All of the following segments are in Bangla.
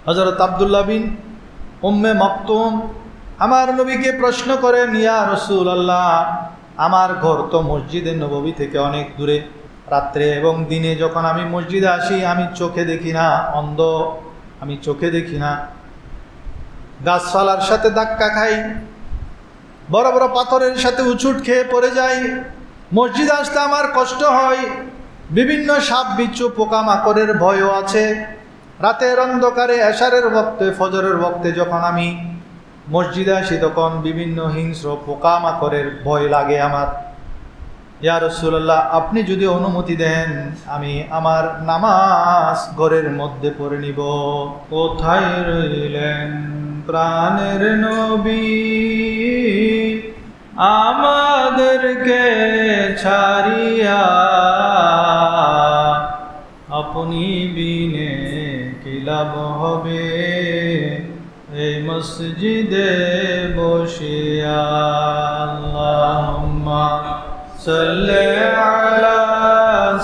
হযরত আব্দুল্লাহ বিন উম্মে মাকতুম আমার নবীকে প্রশ্ন করেন, ইয়া রাসূলুল্লাহ, আমার ঘর তো মসজিদে নববী থেকে অনেক দূরে। রাত্রে এবং দিনে যখন আমি মসজিদে আসি আমি চোখে দেখি না, অন্ধ, আমি চোখে দেখি না। গাছপালার সাথে ধাক্কা খাই, বড় বড় পাথরের সাথে উছুট খেয়ে পড়ে যাই। মসজিদে আসতে আমার কষ্ট হয়, বিভিন্ন সাপ বিচ্ছু পোকামাকড়ের ভয়ও আছে। রাতের অন্ধকারে এশারের বক্তে, ফজরের বক্তে যখন আমি মসজিদে আসি তখন বিভিন্ন হিংস্র পোকামাকড়ের ভয় লাগে আমার। ইয়া রাসূলুল্লাহ, আপনি যদি অনুমতি দেন আমি আমার নামাজ ঘরের মধ্যে পড়ে নিব। কোথায় রইলেন প্রাণের নবী, আমাদেরকে ছাড়িয়া, আপনি বিনে কি লাভ হবে এই মসজিদে বসিয়া। আল্লাহুম্মা সাল্লি আলা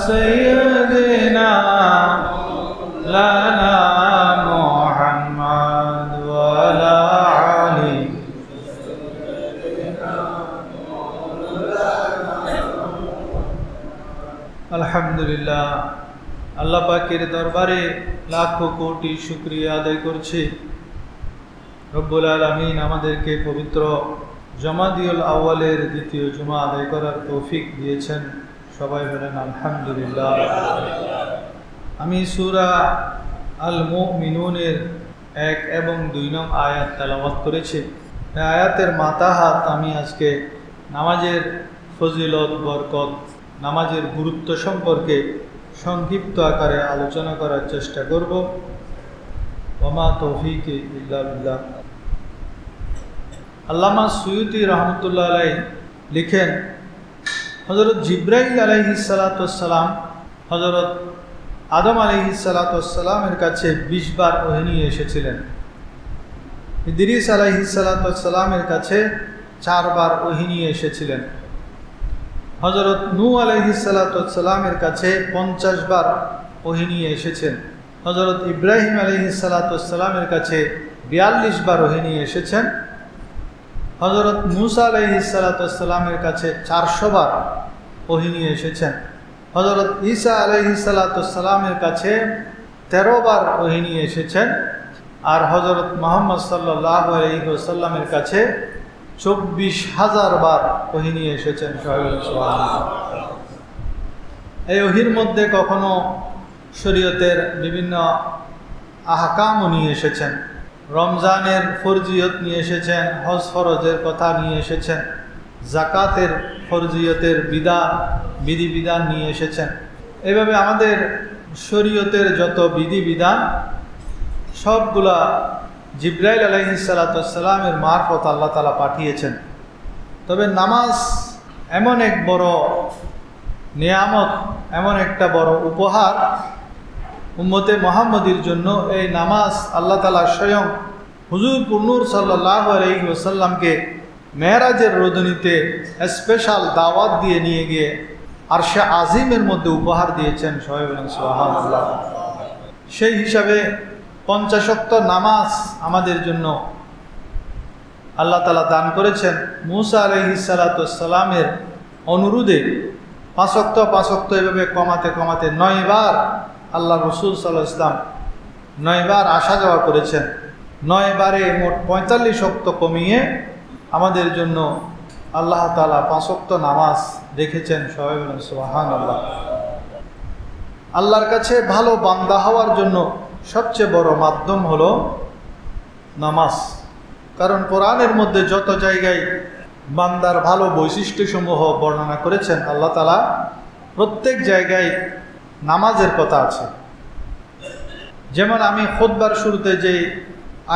সাইয়্যিদিনা লানা মুহাম্মাদ ওয়া আলা আলি। আলহামদুলিল্লাহ, আল্লাহ পাকের দরবারে লাখো কোটি শুকরিয়া আদায় করছি। রব্বুল আলামিন আমাদেরকে পবিত্র জমাদিউল আউয়ালের দ্বিতীয় জুমা আদায় করার তৌফিক দিয়েছেন। সবাই বলেন আলহামদুলিল্লাহ। আমি সূরা আল মুমিনুনের 1 এবং 2 নং আয়াত তেলাওয়াত করেছি। এই আয়াতের মাতাহাত আমি আজকে নামাজের ফজিলত, বরকত, নামাজের গুরুত্ব সম্পর্কে সংক্ষিপ্ত আকারে আলোচনা করার চেষ্টা করব। ওমা তৌফিকি ইল্লা বিল্লাহ। আল্লামা সুয়ুতি রহমতুল্লাহ আলাইহি লিখেন, হযরত জিবরাইল আলাইহিস সালাতু ওয়াস সালাম হযরত আদম আলাইহিস সালাতু ওয়াস সালামের কাছে 20 বার ওহী নিয়ে এসেছিলেন। ইদ্রিস আলাইহিস সালাতু ওয়াস সালামের কাছে 4 বার ওহী নিয়ে এসেছিলেন। হযরত নূহ আলাইহিস সালাতু ওয়াস সালামের কাছে 50 বার ওহী নিয়ে এসেছেন। হযরত ইব্রাহিম আলাইহিস সালাতু ওয়াস সালামের কাছে 42 বার ওহী নিয়ে এসেছেন। হযরত মূসা আলাইহিস সালাতু ওয়াস সালামের কাছে 400 বার ওহী নিয়ে এসেছেন। হযরত ঈসা আলাইহিস সালাতু ওয়াস সালামের কাছে 13 বার ওহী নিয়ে এসেছেন। আর হযরত মুহাম্মদ সাল্লাল্লাহু আলাইহি ওয়াসাল্লামের কাছে 24,000 বার ওহী নিয়ে এসেছেন। সুবহানাল্লাহ। এই ওহীর মধ্যে কখনো শরীয়তের বিভিন্ন আহকামও নিয়ে এসেছেন, রমজানের ফরজিয়ত নিয়ে এসেছেন, হজ ফরজের কথা নিয়ে এসেছেন, জাকাতের ফরজিয়তের বিধিবিধান নিয়ে এসেছেন। এভাবে আমাদের শরীয়তের যত বিধিবিধান সবগুলা জিবরাইল আলাইহিস সালাতু ওয়াস সালামের মারফত আল্লাহ তাআলা পাঠিয়েছেন। তবে নামাজ এমন এক বড় নিয়ামত, এমন একটা বড় উপহার উম্মতে মুহাম্মদীর জন্য। এই নামাজ আল্লাহ তাআলা স্বয়ং হুজুর নূর সাল্লাল্লাহু আলাইহি ওয়াসাল্লামকে মেরাজের রজনীতে স্পেশাল দাওয়াত দিয়ে নিয়ে গিয়ে আরশে আজিমের মধ্যে উপহার দিয়েছেন। সবাই বলেন সুবহানাল্লাহ। সেই হিসাবে 50 ওয়াক্ত নামাজ আমাদের জন্য আল্লাহ তাআলা দান করেছেন। মূসা আলাইহিস সালাতু ওয়াস সালামের অনুরোধে 5 ওয়াক্ত এভাবে কমাতে কমাতে 9 বার আল্লাহ রসুল সাল্লাল্লাহু আলাইহি ওয়াসাল্লাম 9 বার আসা যাওয়া করেছেন। 9 বারে মোট 45 ওয়াক্ত কমিয়ে আমাদের জন্য আল্লাহ তাআলা 5 ওয়াক্ত নামাজ রেখেছেন। সবাই বলেন সুবহানাল্লাহ। আল্লাহর কাছে ভালো বান্দা হওয়ার জন্য সবচেয়ে বড় মাধ্যম হলো নামাজ। কারণ কোরআনের মধ্যে যত জায়গায় বান্দার ভালো বৈশিষ্ট্যসমূহ বর্ণনা করেছেন আল্লাহ তাআলা, প্রত্যেক জায়গায় নামাজের কথা আছে। যেমন আমি খুতবার শুরুতে যে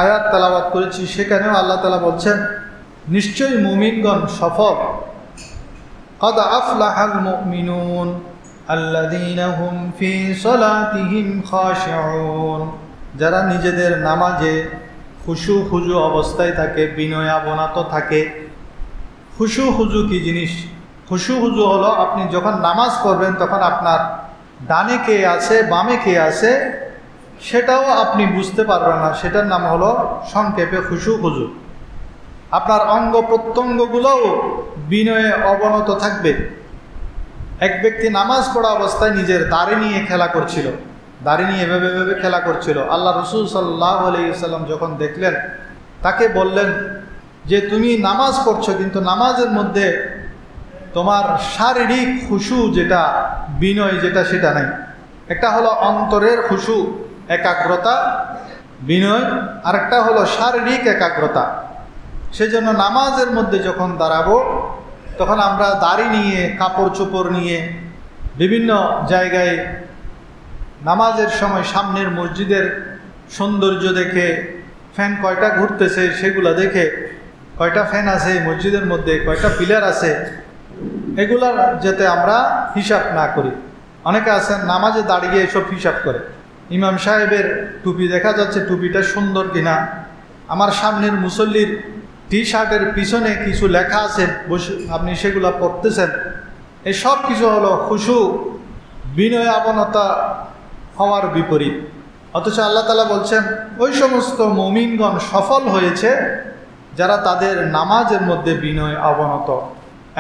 আয়াত তেলাওয়াত করেছি সেখানেও আল্লাহ তাআলা বলছেন, নিশ্চয়ই মুমিনগণ সফল। قد أفلح المؤمنون الذين هم في صلاتهم خاشعون। যারা নিজেদের নামাজে খুশু খুজু অবস্থায় থাকে, বিনয়াবনত থাকে। খুশু খুজু কি জিনিস? খুশু খুজু হলো আপনি যখন নামাজ পড়বেন তখন আপনার ডানে কে আছে, বামে কে আছে সেটাও আপনি বুঝতে পারবেন না। সেটার নাম হলো সংক্ষেপে খুশু খুজু। আপনার অঙ্গ প্রত্যঙ্গগুলোও বিনয়ে অবনত থাকবে। এক ব্যক্তি নামাজ পড়া অবস্থায় নিজের দাড়ি নিয়ে খেলা করছিল, দাড়ি নিয়ে এভাবে এভাবে খেলা করছিল। আল্লাহ রসুল সাল্লাল্লাহু আলাইহি ওয়াসাল্লাম যখন দেখলেন, তাকে বললেন যে তুমি নামাজ পড়ছো কিন্তু নামাজের মধ্যে তোমার শারীরিক খুশু যেটা, বিনয় যেটা, সেটা নাই। একটা হলো অন্তরের খুশু একাগ্রতা বিনয়, আরেকটা হলো শারীরিক একাগ্রতা। সেজন্য নামাজের মধ্যে যখন দাঁড়াবো তখন আমরা দাড়ি নিয়ে কাপড় চোপড় নিয়ে বিভিন্ন জায়গায় নামাজের সময় সামনের মসজিদের সৌন্দর্য দেখে, ফ্যান কয়টা ঘুরতেছে সেগুলা দেখে, কয়টা ফ্যান আছে মসজিদের মধ্যে, কয়টা পিলার আছে, এগুলার যাতে আমরা হিসাব না করি। অনেকে আছেন নামাজে দাঁড়িয়ে এসব হিসাব করে। ইমাম সাহেবের টুপি দেখা যাচ্ছে টুপিটা সুন্দর কিনা, আমার সামনের মুসল্লির টি শার্টের পিছনে কিছু লেখা আছে, আপনি সেগুলা পড়তেছেন। এই সব কিছু হলো খুশু বিনয় আবনতা হওয়ার বিপরীত। অথচ আল্লাহ তাআলা বলছেন ওই সমস্ত মুমিনগণ সফল হয়েছে যারা তাদের নামাজের মধ্যে বিনয় অবনত।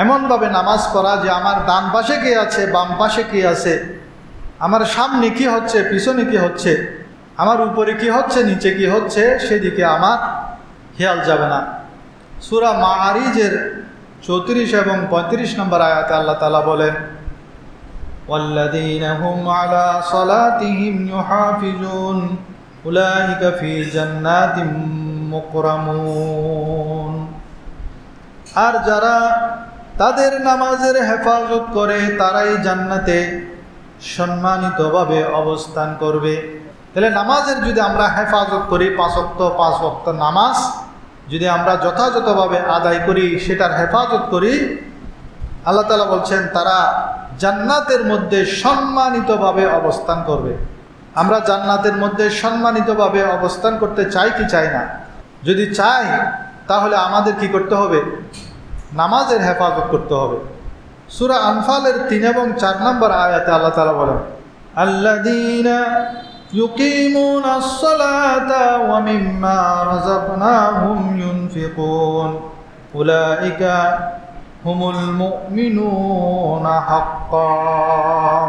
এমনভাবে নামাজ পড়া যে আমার ডান পাশে কে আছে, বাম পাশে কে আছে, আমার সামনে কি হচ্ছে, পিছনে কি হচ্ছে, আমার উপরে কি হচ্ছে, নিচে কি হচ্ছে, সেদিকে আমার খেয়াল যাবে না। সূরা মাআরিজের 34 এবং 35 নম্বর আয়াতে আল্লাহ তাআলা বলেন, ওয়াল্লাযীনা হুম আলা সালাতিহিম ইউহাফিজুন উলাইকা ফি জান্নাতিম মুকরামুন। আর যারা তাদের নামাজের হেফাজত করে তারাই জান্নাতে সম্মানিতভাবে অবস্থান করবে। তাহলে নামাজের যদি আমরা হেফাজত করি, 5 ওয়াক্ত নামাজ যদি আমরা যথাযথভাবে আদায় করি, সেটার হেফাজত করি, আল্লাহ তাআলা বলছেন তারা জান্নাতের মধ্যে সম্মানিতভাবে অবস্থান করবে। আমরা জান্নাতের মধ্যে সম্মানিতভাবে অবস্থান করতে চাই কি চাই না? যদি চাই তাহলে আমাদের কি করতে হবে? নামাজের হেফাজত করতে হবে। সূরা আনফালের 3 এবং 4 নম্বর আয়াতে আল্লাহ তাআলা বলেন, আল্লাযীনা ইউকিমুনাস সালাতা ওয়া মিম্মা রাযাকনাহুম ইউনফিকুন উলাইকা হুমুল মুমিনুনা হাক্কান।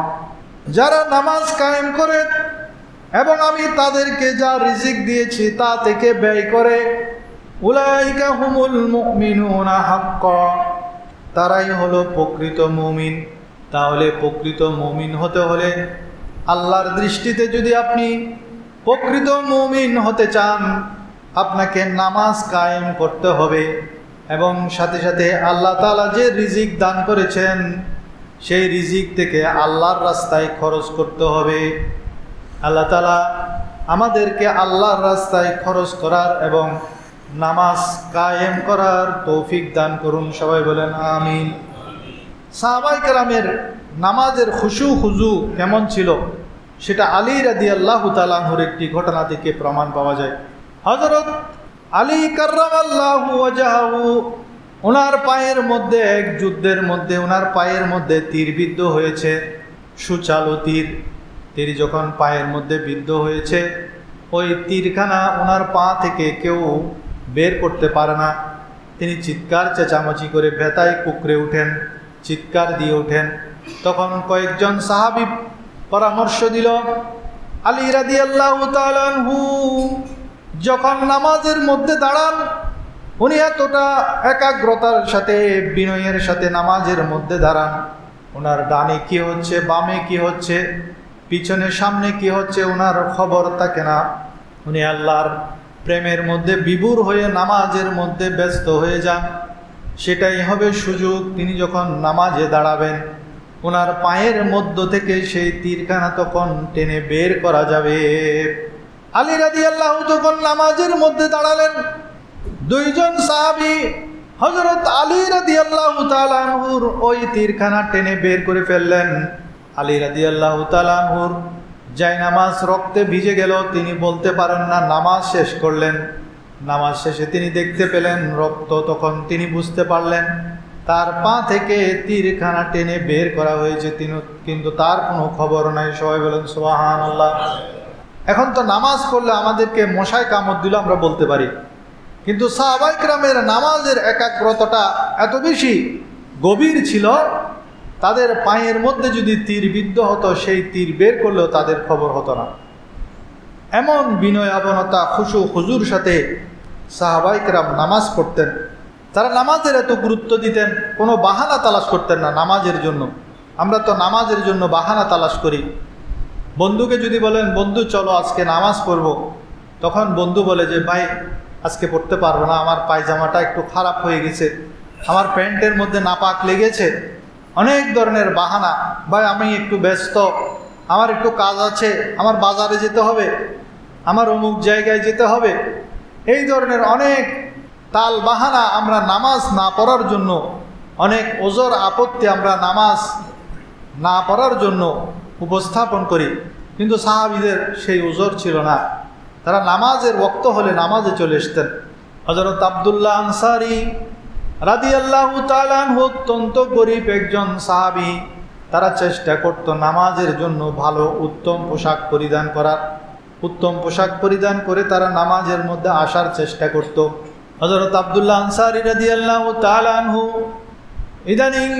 যারা নামাজ কায়েম করে এবং আমি তাদেরকে যা রিজিক দিয়েছি তা থেকে ব্যয় করে, উলাইকা হুমুল মুমিনুনা হাক্কান, তারাই হলো প্রকৃত মুমিন। তাহলে প্রকৃত মুমিন হতে হলে, আল্লাহর দৃষ্টিতে যদি আপনি প্রকৃত মুমিন হতে চান, আপনাকে নামাজ কায়েম করতে হবে এবং সাথে সাথে আল্লাহ তাআলা যে রিজিক দান করেছেন সেই রিজিক থেকে আল্লাহর রাস্তায় খরচ করতে হবে। আল্লাহ তাআলা আমাদেরকে আল্লাহর রাস্তায় খরচ করার এবং নামাজ কায়েম করার তৌফিক দান করুন। সবাই বলেন আমিন। সাহাবায়ে কেরামের নামাজের খুশু খুজু কেমন ছিল সেটা আলী রাদিয়াল্লাহু তাআলা আনহুর একটি ঘটনা থেকে প্রমাণ পাওয়া যায়। হযরত আলী কাররামাল্লাহু ওয়াজহাহু, ওনার পায়ের মধ্যে এক যুদ্ধের মধ্যে ওনার পায়ের মধ্যে তীর বিদ্ধ হয়েছে, সুচালো তীর। তীর যখন পায়ের মধ্যে বিদ্ধ হয়েছে, ওই তীরখানা ওনার পা থেকে কেউ বের করতে পারে না। তিনি চিৎকার চেঁচামেচি করে ব্যথায় কুকড়ে উঠেন, চিৎকার দিয়ে ওঠেন। তখন কয়েকজন সাহাবী পরামর্শ দিল, আলী রাদিয়াল্লাহু তাআলা আনহু যখন নামাজের মধ্যে দাঁড়ান, উনি এতটা একাগ্রতার সাথে বিনয়ের সাথে নামাজের মধ্যে দাঁড়ান, ওনার ডানে কি হচ্ছে, বামে কি হচ্ছে, পিছনে সামনে কি হচ্ছে, ওনার খবর থাকে না। উনি আল্লাহর প্রেমের মধ্যে বিভোর হয়ে নামাজের মধ্যে ব্যস্ত হয়ে যান। সেটাই হবে সুযোগ, তিনি যখন নামাজে দাঁড়াবেন ওনার পায়ের মধ্য থেকে সেই তীরখানা তখন টেনে বের করা যাবে। আলী রাদিয়াল্লাহু তখন নামাজের মধ্যে দাঁড়ালেন। দুইজন সাহাবী হযরত আলী রাদিয়াল্লাহু তাআলা আনহুর ওই তীরখানা টেনে বের করে ফেললেন। আলী রাদিয়াল্লাহু তাআলা আনহুর জায়নামাজ রক্তে ভিজে গেল, তিনি বলতে পারেন না, নামাজ শেষ করলেন। নামাজ শেষে তিনি দেখতে পেলেন রক্ত, তখন তিনি বুঝতে পারলেন তার পা থেকে তীরখানা টেনে বের করা হয়েছে, কিন্তু তার কোনো খবর নাই। সবাই বলেন সুবহানাল্লাহ। এখন তো নামাজ পড়লে আমাদেরকে মশায় কামড় দিল আমরা বলতে পারি, কিন্তু সাহাবায়ে কেরামের নামাজের একাগ্রতাটা এত বেশি গভীর ছিল, তাদের পায়ের মধ্যে যদি তীর বিদ্ধ হতো সেই তীর বের করলেও তাদের খবর হতো না। এমন বিনয় আবনতা খুশু হুজুর সাথে সাহাবায়ে কেরাম নামাজ পড়তেন। তারা নামাজের এত গুরুত্ব দিতেন, কোনো বাহানা তালাশ করতেন না নামাজের জন্য। আমরা তো নামাজের জন্য বাহানা তালাশ করি। বন্ধুকে যদি বলেন, বন্ধু চলো আজকে নামাজ পড়ব, তখন বন্ধু বলে যে ভাই আজকে পড়তে পারবো না, আমার পায়জামাটা একটু খারাপ হয়ে গেছে, আমার প্যান্টের মধ্যে নাপাক লেগেছে, অনেক ধরনের বাহানা, ভাই আমি একটু ব্যস্ত, আমার একটু কাজ আছে, আমার বাজারে যেতে হবে, আমার অমুক জায়গায় যেতে হবে। এই ধরনের অনেক তাল বাহানা আমরা নামাজ না পড়ার জন্য, অনেক ওজর আপত্তি আমরা নামাজ না পড়ার জন্য উপস্থাপন করি। কিন্তু সাহাবীদের সেই ওজর ছিল না, তারা নামাজের ওয়াক্ত হলে নামাজে চলে আসতেন। হযরত আব্দুল্লাহ আনসারী রাদিয়াল্লাহু তাআলা আনহু অত্যন্ত গরীব একজন সাহাবী, তারা চেষ্টা করত নামাজের জন্য ভালো উত্তম পোশাক পরিধান করার। উত্তম পোশাক পরিধান করে তারা নামাজের মধ্যে আসার চেষ্টা করত। হযরত আব্দুল্লাহ আনসারী রাদিয়াল্লাহু তাআলা আনহু ইদানিং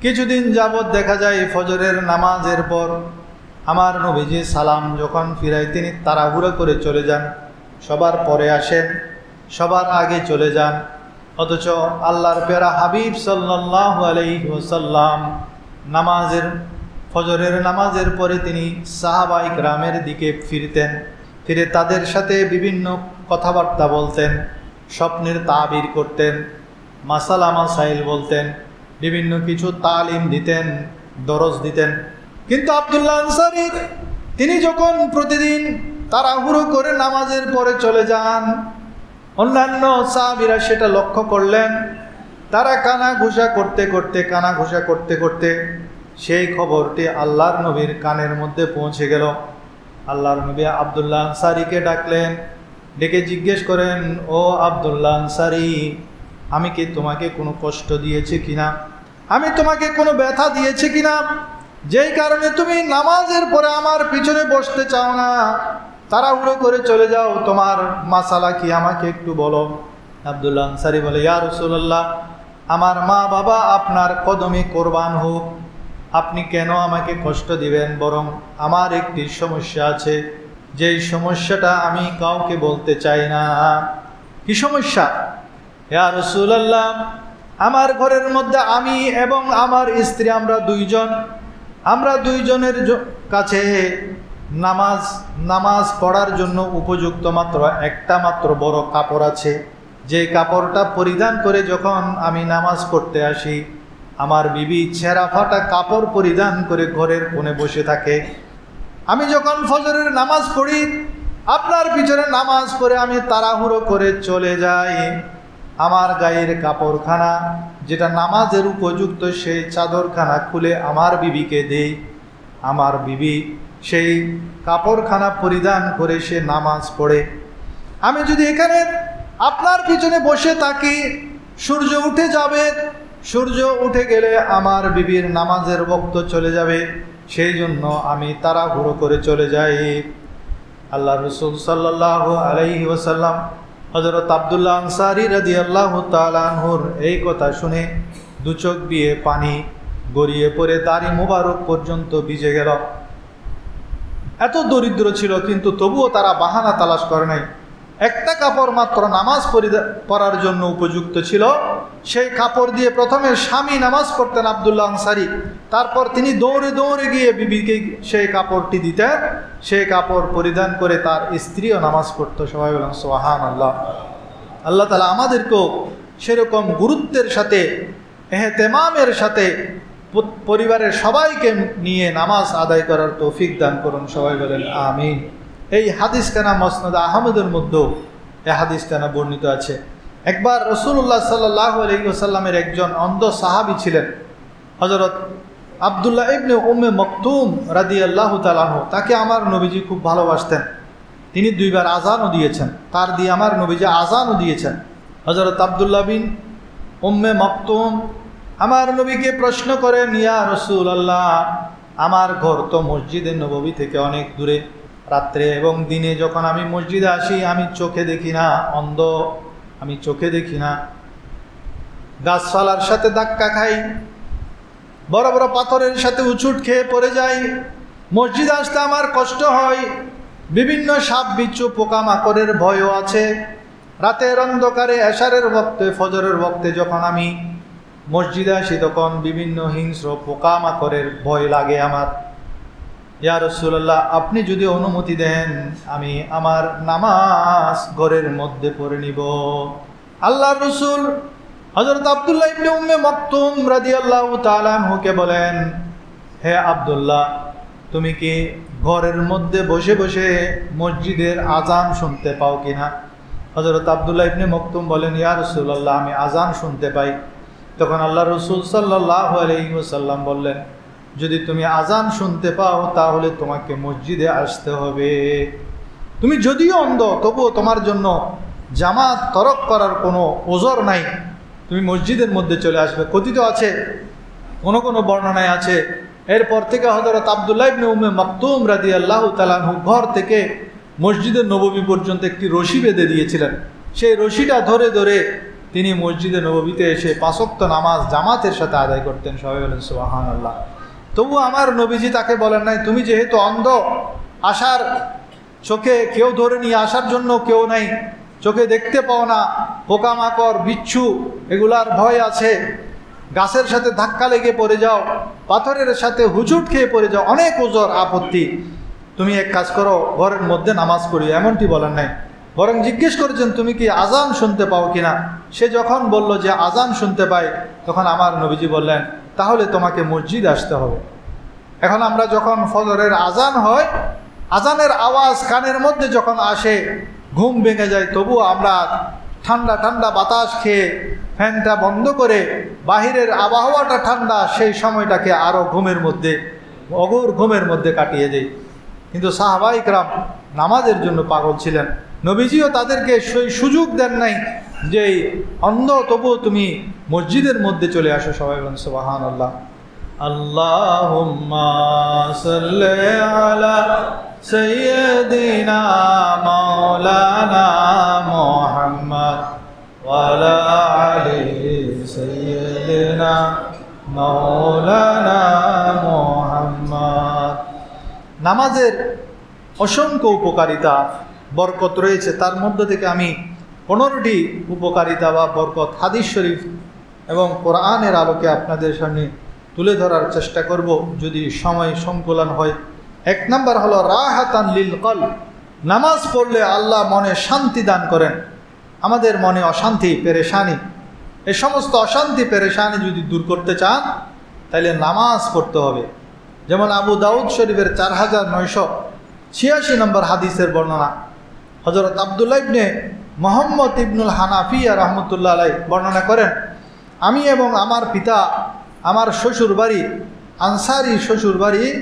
কিছুদিন যাবৎ দেখা যায় ফজরের নামাজের পর আমার নবীজি সালাম যখন ফিরায় তিনি তাড়াহুড়ো করে চলে যান, সবার পরে আসেন, সবার আগে চলে যান। অথচ আল্লাহর প্যারা হাবিব সাল্লাল্লাহু আলাইহি ওয়াসাল্লাম নামাজের ফজরের নামাজের পরে তিনি সাহাবায়ে কেরামের দিকে ফিরতেন, ফিরে তাদের সাথে বিভিন্ন কথাবার্তা বলতেন, স্বপ্নের তাবির করতেন, মাসালা মাসাইল বলতেন, বিভিন্ন কিছু তালিম দিতেন, দরজ দিতেন। কিন্তু আব্দুল্লাহ আনসারী তিনি যখন প্রতিদিন তাড়াহুড়ো করে নামাজের পরে চলে যান, অন্যান্য সাহাবীরা সেটা লক্ষ্য করলেন। তারা কানাঘুষা করতে করতে সেই খবরটি আল্লাহর নবীর কানের মধ্যে পৌঁছে গেল। আল্লাহর নবী আব্দুল্লাহ আনসারীকে ডাকলেন, ডেকে জিজ্ঞেস করেন, ও আব্দুল্লাহ আনসারী, আমি কি তোমাকে কোনো কষ্ট দিয়েছি কিনা, আমি তোমাকে কোনো ব্যথা দিয়েছি কিনা, যেই কারণে তুমি নামাজের পরে আমার পিছনে বসতে চাও না, তাড়াহুড়ো করে চলে যাও, তোমার মাসালা কি আমাকে একটু বলো। আব্দুল্লাহ আনসারী বলে, ইয়া রাসূলুল্লাহ, আমার মা বাবা আপনার কদমে কোরবান হোক, আপনি কেন আমাকে কষ্ট দিবেন, বরং আমার একটি সমস্যা আছে, যেই সমস্যাটা আমি কাউকে বলতে চাই না। কি সমস্যা? ইয়া রাসূলুল্লাহ, আমার ঘরের মধ্যে আমি এবং আমার স্ত্রী আমরা দুইজনের কাছে নামাজ পড়ার জন্য উপযুক্ত মাত্র একটা মাত্র বড় কাপড় আছে, যে কাপড়টা পরিধান করে যখন আমি নামাজ পড়তে আসি, আমার বিবি ছেঁড়া ফাটা কাপড় পরিধান করে ঘরের কোণে বসে থাকে। আমি যখন ফজরের নামাজ পড়ি, আপনার পিছনে নামাজ পড়ে আমি তাড়াহুড়ো করে চলে যাই, আমার গায়ের কাপড়খানা যেটা নামাজের উপযুক্ত সেই চাদরখানা খুলে আমার বিবিকে দেই, আমার বিবি সেই কাপড়খানা পরিধান করে সে নামাজ পড়ে। আমি যদি এখানে আপনার পিছনে বসে থাকি, সূর্য উঠে যাবে, সূর্য উঠে গেলে আমার বিবির নামাজের ওয়াক্ত চলে যাবে, সেই জন্য আমি তাড়াহুড়ো করে চলে যাই। আল্লাহ রাসূল সাল্লাল্লাহু আলাইহি ওয়াসাল্লাম হযরত আব্দুল্লাহ আনসারী রাদিয়াল্লাহু তাআলা আনহুর এই কথা শুনে দু চোখ দিয়ে পানি গড়িয়ে পড়ে দাড়ি মোবারক পর্যন্ত ভিজে গেল। এত দরিদ্র ছিল, কিন্তু তবুও তারা বাহানা তালাশ করে নাই। একটা কাপড় মাত্র নামাজ পড়ার জন্য উপযুক্ত ছিল, সেই কাপড় দিয়ে প্রথমে স্বামী নামাজ পড়তেন আব্দুল্লাহ আনসারী, তারপর তিনি দৌড়ে দৌড়ে গিয়ে বিবিকে সেই কাপড়টি দিতেন, সেই কাপড় পরিধান করে তার স্ত্রীও নামাজ পড়ত। সবাই বলেন সুবহানাল্লাহ। আল্লাহ তাআলা আমাদেরকেও সেরকম গুরুত্বের সাথে, এহতেমামের সাথে পরিবারের সবাইকে নিয়ে নামাজ আদায় করার তৌফিক দান করুন। সবাই বলেন আমিন। এই হাদিসখানা মুসনাদ আহমদের মধ্যেও এই হাদিসখানা বর্ণিত আছে। একবার রাসূলুল্লাহ সাল্লাল্লাহু আলাইহি ওয়াসাল্লামের একজন অন্ধ সাহাবী ছিলেন, হযরত আব্দুল্লাহ ইবনে উম্মে মাকতুম রাদিয়াল্লাহু তাআলা আনহু। তাকে আমার নবীজি খুব ভালোবাসতেন, তিনি দুইবার আযানও দিয়েছেন, তার দিয়ে আমার নবীজি আযানও দিয়েছেন। হযরত আব্দুল্লাহ বিন উম্মে মাকতুম আমার নবীকে প্রশ্ন করেন, ইয়া রাসূলুল্লাহ, আমার ঘর তো মসজিদে নববী থেকে অনেক দূরে, রাত্রে এবং দিনে যখন আমি মসজিদে আসি আমি চোখে দেখি না, অন্ধ, আমি চোখে দেখি না। গাছপালার সাথে ধাক্কা খাই, বড় বড় পাথরের সাথে উচুট খেয়ে পড়ে যাই। মসজিদে আসতে আমার কষ্ট হয়, বিভিন্ন সাপ বিচ্ছু পোকামাকড়ের ভয়ও আছে। রাতের অন্ধকারে এশারের বক্তে, ফজরের বক্তে যখন আমি মসজিদে আসি তখন বিভিন্ন হিংস্র পোকামাকড়ের ভয় লাগে আমার। ইয়া রাসূলুল্লাহ, আপনি যদি অনুমতি দেন আমি আমার নামাজ ঘরের মধ্যে পড়ে নিব। আল্লাহর রাসূল হযরত আব্দুল্লাহ ইবনে উম্মে মাকতুম রাদিয়াল্লাহু তাআলা আনহুকে বলেন, হে আব্দুল্লাহ, তুমি কি ঘরের মধ্যে বসে বসে মসজিদের আজান শুনতে পাও কিনা? হযরত আব্দুল্লাহ ইবনে মাকতুম বলেন, ইয়া রাসূলুল্লাহ, আমি আজান শুনতে পাই। তখন আল্লাহ রাসূল সাল্লাল্লাহু আলাইহি ওয়াসাল্লাম বললেন, যদি তুমি আজান শুনতে পাও তাহলে তোমাকে মসজিদে আসতে হবে। তুমি যদিও অন্ধ তবুও তোমার জন্য জামাত তরক করার কোনো ওজর নাই, তুমি মসজিদের মধ্যে চলে আসবে। কথিত আছে, কোনো কোনো বর্ণনায় আছে, এরপর থেকে হযরত আব্দুল্লাহ ইবনে উম্মে মাকতুম রাদিয়াল্লাহু তাআলা আনহু ঘর থেকে মসজিদের নববী পর্যন্ত একটি রশি বেঁধে দিয়েছিলেন। সেই রশিটা ধরে ধরে তিনি মসজিদে নববীতে এসে 5 ওয়াক্ত নামাজ জামাতের সাথে আদায় করতেন। সবাই বলেন সুবহানাল্লাহ। তবু আমার নবীজি তাকে বলেন নাই, তুমি যেহেতু অন্ধ, আসার চোখে কেউ ধরে নিয়ে আসার জন্য কেউ নাই, চোখে দেখতে পাও না, পোকামাকড় বিচ্ছু এগুলার ভয় আছে, গাছের সাথে ধাক্কা লেগে পড়ে যাও, পাথরের সাথে হুচুট খেয়ে পড়ে যাও, অনেক ওজর আপত্তি, তুমি এক কাজ করো, ঘরের মধ্যে নামাজ পড়ি, এমনটি বলেন নাই। বরং জিজ্ঞেস করেছেন তুমি কি আজান শুনতে পাও কিনা। সে যখন বলল যে আজান শুনতে পাই, তখন আমার নবীজি বললেন, তাহলে তোমাকে মসজিদে আসতে হবে। এখন আমরা যখন ফজরের আজান হয়, আজানের আওয়াজ কানের মধ্যে যখন আসে ঘুম ভেঙে যায়, তবু আমরা ঠান্ডা ঠান্ডা বাতাস খেয়ে ফ্যানটা বন্ধ করে, বাহিরের আবহাওয়াটা ঠান্ডা, সেই সময়টাকে আরও ঘুমের মধ্যে, অঘোর ঘুমের মধ্যে কাটিয়ে দেয়। কিন্তু সাহাবায়ে কেরাম নামাজের জন্য পাগল ছিলেন। নবীজিও তাদেরকে সেই সুযোগ দেন নাই যে অন্ধ তবুও তুমি মসজিদের মধ্যে চলে আসো। সবাই বলেন সুবহানাল্লাহ। আল্লাহুম্মা সাল্লি আলা সাইয়্যিদিনা মাওলানা মুহাম্মদ ওয়া আলা আলি সাইয়্যিদিনা মাওলানা মুহাম্মদ। নামাজের অসংখ্য উপকারিতা, বরকত রয়েছে। তার মধ্যে থেকে আমি 15টি উপকারিতা বা বরকত হাদিস শরীফ এবং কোরআনের আলোকে আপনাদের সামনে তুলে ধরার চেষ্টা করব, যদি সময় সংকলন হয়। 1 নম্বর হলো রাহাতান লিল কলব। নামাজ পড়লে আল্লাহ মনে শান্তি দান করেন। আমাদের মনে অশান্তি, পেরেশানি, এই সমস্ত অশান্তি পেরেশানি যদি দূর করতে চান তাহলে নামাজ পড়তে হবে। যেমন আবু দাউদ শরীফের 4986 নম্বর হাদিসের বর্ণনা, হযরত আব্দুল্লাহ ইবনে মুহাম্মদ ইবনুল হানাফিয়া রাহমাতুল্লাহ আলাইহি বর্ণনা করেন, আমি এবং আমার পিতা আমার শ্বশুর বাড়ি, আনসারি শ্বশুর বাড়ির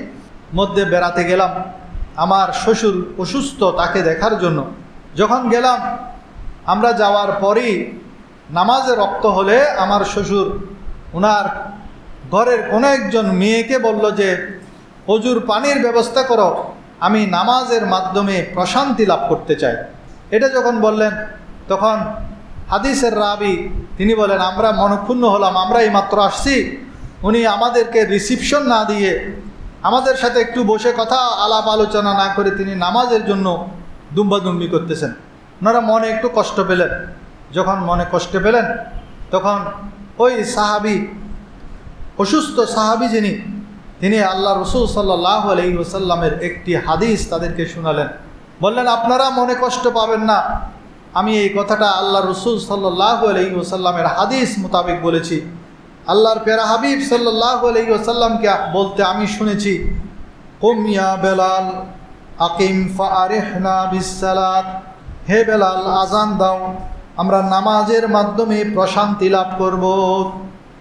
মধ্যে বেড়াতে গেলাম। আমার শ্বশুর অসুস্থ, তাকে দেখার জন্য যখন গেলাম, আমরা যাওয়ার পরই নামাজের রক্ত হলে আমার শ্বশুর ওনার ঘরের কোনো একজন মেয়েকে বলল যে অজুর পানির ব্যবস্থা করো, আমি নামাজের মাধ্যমে প্রশান্তি লাভ করতে চাই। এটা যখন বললেন তখন হাদিসের রাবি তিনি বলেন, আমরা মনক্ষুণ্ণ হলাম, আমরা এইমাত্র আসছি, উনি আমাদেরকে রিসিপশন না দিয়ে আমাদের সাথে একটু বসে কথা আলাপ আলোচনা না করে তিনি নামাজের জন্য দুম্বাদুম্বি করতেছেন। ওনারা মনে একটু কষ্ট পেলেন। যখন মনে কষ্ট পেলেন তখন ওই সাহাবি, অসুস্থ সাহাবি যিনি, তিনি আল্লাহ রসুল সাল্লাল্লাহু আলাইহি ওয়াসাল্লামের একটি হাদিস তাদেরকে শোনালেন। বললেন, আপনারা মনে কষ্ট পাবেন না, আমি এই কথাটা আল্লাহ রসুল সাল্লাল্লাহু আলাইহি ওয়াসাল্লামের হাদিস মোতাবেক বলেছি। আল্লাহর প্যারা হাবিব সাল্লাল্লাহু আলাইহি ওয়াসাল্লামকে বলতে আমি শুনেছি, কুম ইয়া বেলাল আকিম ফাআরিহনা বিসসালাত, হে বেলাল আজান দাও, আমরা নামাজের মাধ্যমে প্রশান্তি লাভ করব।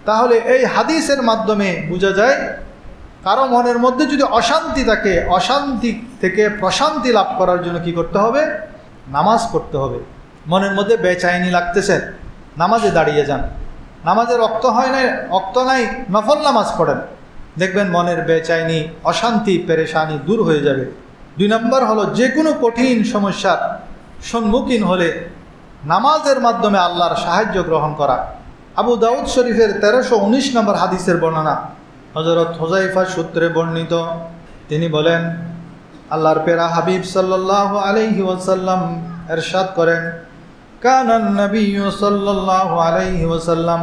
তাহলে এই হাদিসের মাধ্যমে বোঝা যায়, কারো মনের মধ্যে যদি অশান্তি থাকে, অশান্তি থেকে প্রশান্তি লাভ করার জন্য কি করতে হবে? নামাজ পড়তে হবে। মনের মধ্যে বেচাইনি লাগতেছে, নামাজে দাঁড়িয়ে যান। নামাজের রক্ত হয় না, রক্ত নাই, নফল নামাজ পড়েন, দেখবেন মনের বেচাইনি, অশান্তি, পেরেশানি দূর হয়ে যাবে। 2 নম্বর হলো যে কোনো কঠিন সমস্যার সম্মুখীন হলে নামাজের মাধ্যমে আল্লাহর সাহায্য গ্রহণ করা। আবু দাউদ শরীফের 1319 নম্বর হাদিসের বর্ণনা, হযরত হুযায়ফা সূত্রে বর্ণিত, তিনি বলেন, আল্লাহর পেরা হাবিব সাল্লাল্লাহু আলাইহি ওয়াসাল্লাম ইরশাদ করেন, কানান নবিয়্যু সাল্লাল্লাহু আলাইহি ওয়াসাল্লাম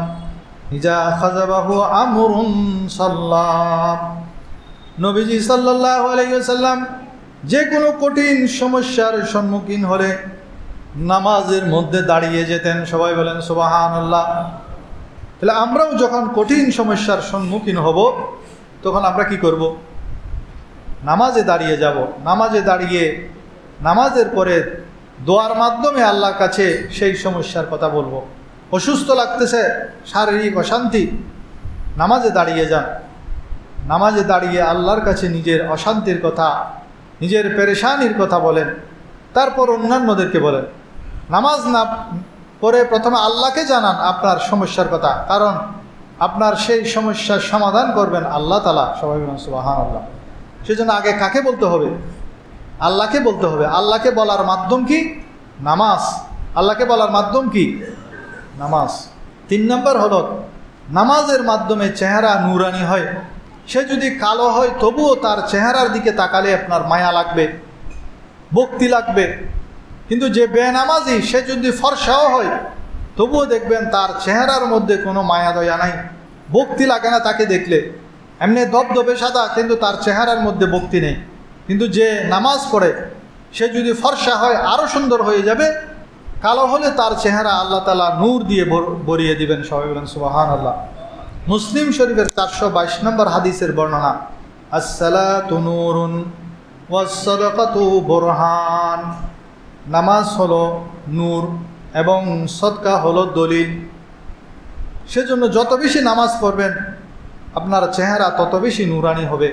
ইজা খাযাবাহু আমরুন সাল্লাম। নবীজি সাল্লাল্লাহু আলাইহি ওয়াসাল্লাম যে কোনো কঠিন সমস্যার সম্মুখীন হলে নামাজের মধ্যে দাঁড়িয়ে যেতেন। সবাই বলেন সুবহানাল্লাহ। তাহলে আমরাও যখন কঠিন সমস্যার সম্মুখীন হব তখন আমরা কি করব? নামাজে দাঁড়িয়ে যাব। নামাজে দাঁড়িয়ে নামাজের পরে দোয়ার মাধ্যমে আল্লাহর কাছে সেই সমস্যার কথা বলবো। অসুস্থ লাগতেছে, শারীরিক অশান্তি, নামাজে দাঁড়িয়ে যান। নামাজে দাঁড়িয়ে আল্লাহর কাছে নিজের অশান্তির কথা, নিজের পেরেশানির কথা বলেন, তারপর অন্যান্যদেরকে বলেন। নামাজ না পড়ে প্রথমে আল্লাহকে জানান আপনার সমস্যার কথা, কারণ আপনার সেই সমস্যার সমাধান করবেন আল্লাহ তাআলা। সবাই বলেন সুবহানাল্লাহ। সেজন্য আগে কাকে বলতে হবে? আল্লাহকে বলতে হবে। আল্লাহকে বলার মাধ্যম কি? নামাজ। আল্লাহকে বলার মাধ্যম কি? নামাজ। 3 নম্বর হলো নামাজের মাধ্যমে চেহারা নূরানি হয়। সে যদি কালো হয় তবুও তার চেহারার দিকে তাকালে আপনার মায়া লাগবে, ভক্তি লাগবে। কিন্তু যে বেনামাজি সে যদি ফর্সাও হয় তবুও দেখবেন তার চেহারার মধ্যে কোনো মায়া দয়া নাই, ভক্তি লাগে না তাকে দেখলে। এমনি দবদবে সাদা কিন্তু তার চেহারার মধ্যে ভক্তি নেই। কিন্তু যে নামাজ পড়ে সে যদি ফর্সা হয় আরও সুন্দর হয়ে যাবে, কালো হলে তার চেহারা আল্লাহ তাআলা নূর দিয়ে ভরিয়ে দিবেন। সবাই বলেন সুবহানাল্লাহ। মুসলিম শরীফের 422 নম্বর হাদিসের বর্ণনা, আসসালাতু নূরুন ওয়াস সাদাকাতু বুরহান। নামাজ হলো নূর এবং সদকা হলো দলিল। সেজন্য যত বেশি নামাজ পড়বেন আপনার চেহারা তত বেশি নূরানি হবে।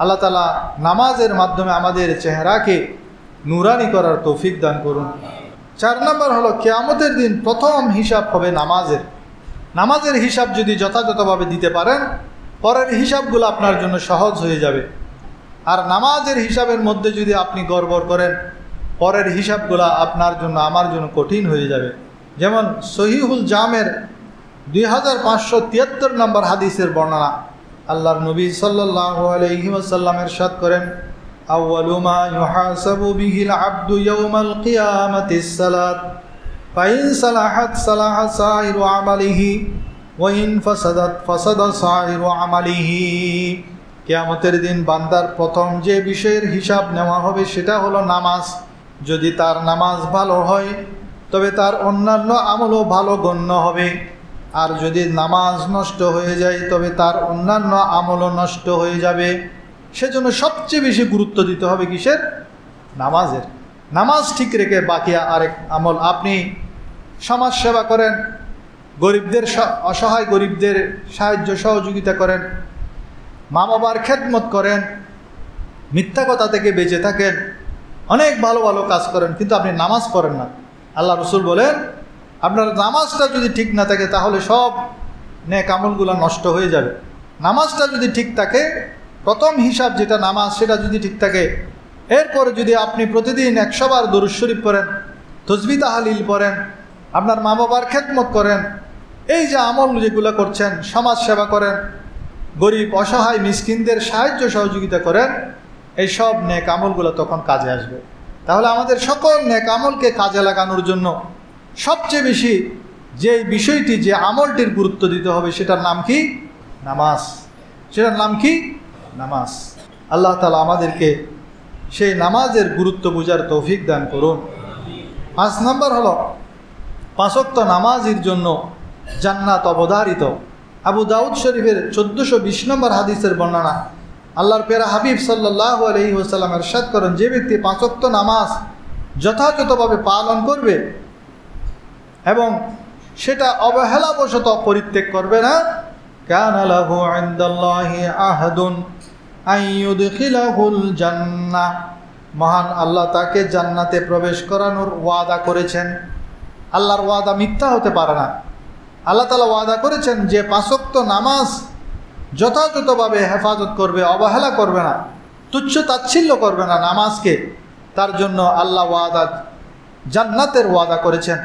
আল্লাহ তাআলা নামাজের মাধ্যমে আমাদের চেহারাকে নূরানি করার তৌফিক দান করুন। 4 নম্বর হলো কিয়ামতের দিন প্রথম হিসাব হবে নামাজের। নামাজের হিসাব যদি যথাযথভাবে দিতে পারেন পরের হিসাবগুলো আপনার জন্য সহজ হয়ে যাবে। আর নামাজের হিসাবের মধ্যে যদি আপনি গড়বড় করেন পরের হিসাবগুলো আপনার জন্য আমার জন্য কঠিন হয়ে যাবে। যেমন সহিহুল জামের 2573 নম্বর হাদিসের বর্ণনা, আল্লাহর নবী সাল্লাল্লাহু আলাইহি ওয়াসাল্লাম ইরশাদ করেন, আউয়ালু মা ইউহাসাবু বিহিল আবদু ইয়াউমাল কিয়ামাতিস সালাত ফাইন সালাহাত সালাহা সাইরু আমালিহি ওয়া ইন ফাসাদাত ফাসাদা সাইরু আমালিহি। কিয়ামতের দিন বান্দার প্রথম যে বিষয়ের হিসাব নেওয়া হবে সেটা হলো নামাজ। যদি তার নামাজ ভালো হয় তবে তার অন্যান্য আমলও ভালো গণ্য হবে, আর যদি নামাজ নষ্ট হয়ে যায় তবে তার অন্যান্য আমলও নষ্ট হয়ে যাবে। সেজন্য সবচেয়ে বেশি গুরুত্ব দিতে হবে কিসের? নামাজের। নামাজ ঠিক রেখে বাকি আরেক আমল, আপনি সমাজ সেবা করেন, গরিবদের অসহায় গরিবদের সাহায্য সহযোগিতা করেন, মা বাবার খেদমত করেন, মিথ্যা কথা থেকে বেঁচে থাকেন, অনেক ভালো ভালো কাজ করেন, কিন্তু আপনি নামাজ পড়েন না। আল্লাহ রসুল বলেন আপনার নামাজটা যদি ঠিক না থাকে তাহলে সব নেক আমলগুলো নষ্ট হয়ে যাবে। নামাজটা যদি ঠিক থাকে, প্রথম হিসাব যেটা নামাজ সেটা যদি ঠিক থাকে, এরপরে যদি আপনি প্রতিদিন 100 বার দরুদ শরীফ পড়েন, তাসবিহ তাহলিল পড়েন, আপনার মা বাবার খেদমত করেন, এই যে আমল যেগুলো করছেন, সমাজ সেবা করেন, গরিব অসহায় মিসকিনদের সাহায্য সহযোগিতা করেন, এই সব নেক আমলগুলো তখন কাজে আসবে। তাহলে আমাদের সকল নেক আমলকে কাজে লাগানোর জন্য সবচেয়ে বেশি যে বিষয়টি, যে আমলটির গুরুত্ব দিতে হবে সেটার নাম কি? নামাজ। সেটার নাম কি? নামাজ। আল্লাহ তাআলা আমাদেরকে সেই নামাজের গুরুত্ব বোঝার তৌফিক দান করুন। 5 নম্বর হলো 5 ওয়াক্ত নামাজের জন্য জান্নাত অবধারিত। আবু দাউদ শরীফের 1420 নম্বর হাদিসের বর্ণনা, আল্লাহর পেরা হাবিব সাল্লাল্লাহু আলাইহি ওয়াসাল্লাম ইরশাদ করেন, যে ব্যক্তি 5 ওয়াক্ত নামাজ যথাযথভাবে পালন করবে এবং সেটা অবহেলাবশত পরিত্যাগ করবে না, কানা লাহু ইনদাল্লাহি আহাদুন আইয়ুদখিলাহুল জান্নাহ, মহান আল্লাহ তাকে জান্নাতে প্রবেশ করানোর ওয়াদা করেছেন। আল্লাহর ওয়াদা মিথ্যা হতে পারে না। আল্লাহ তাআলা ওয়াদা করেছেন যে 5 ওয়াক্ত নামাজ যথাযথভাবে হেফাজত করবে, অবহেলা করবে না, তুচ্ছ তাচ্ছিল্য করবে না নামাজকে, তার জন্য আল্লাহ ওয়াদা, জান্নাতের ওয়াদা করেছেন।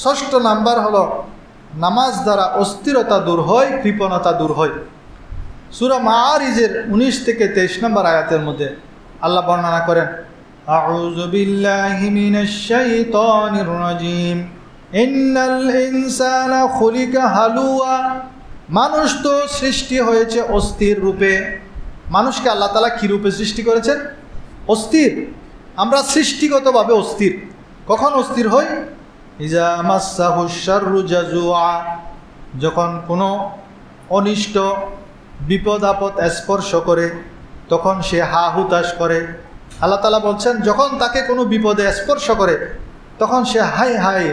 ষষ্ঠ নাম্বার হলো নামাজ দ্বারা অস্থিরতা দূর হয়, কৃপণতা দূর হয়। সূরা মাআরিজের 19 থেকে 23 নম্বর আয়াতের মধ্যে আল্লাহ বর্ণনা করেন, আউযু বিল্লাহি মিনাশ শাইতানির রাজীম, ইন্নাল ইনসানা খুলিকা হালুয়া। মানুষ তো সৃষ্টি হয়েছে অস্থির রূপে। মানুষকে আল্লাহ তাআলা কী রূপে সৃষ্টি করেছেন? অস্থির। আমরা সৃষ্টিগতভাবে অস্থির। কখন অস্থির হই? ইজা মাসসাহুশ শাররু জাজুআ, যখন কোনো অনিষ্ট বিপদ আপদ স্পর্শ করে তখন সে হা হুতাশ করে। আল্লাহ তাআলা বলছেন, যখন তাকে কোনো বিপদে স্পর্শ করে তখন সে হাই হাই,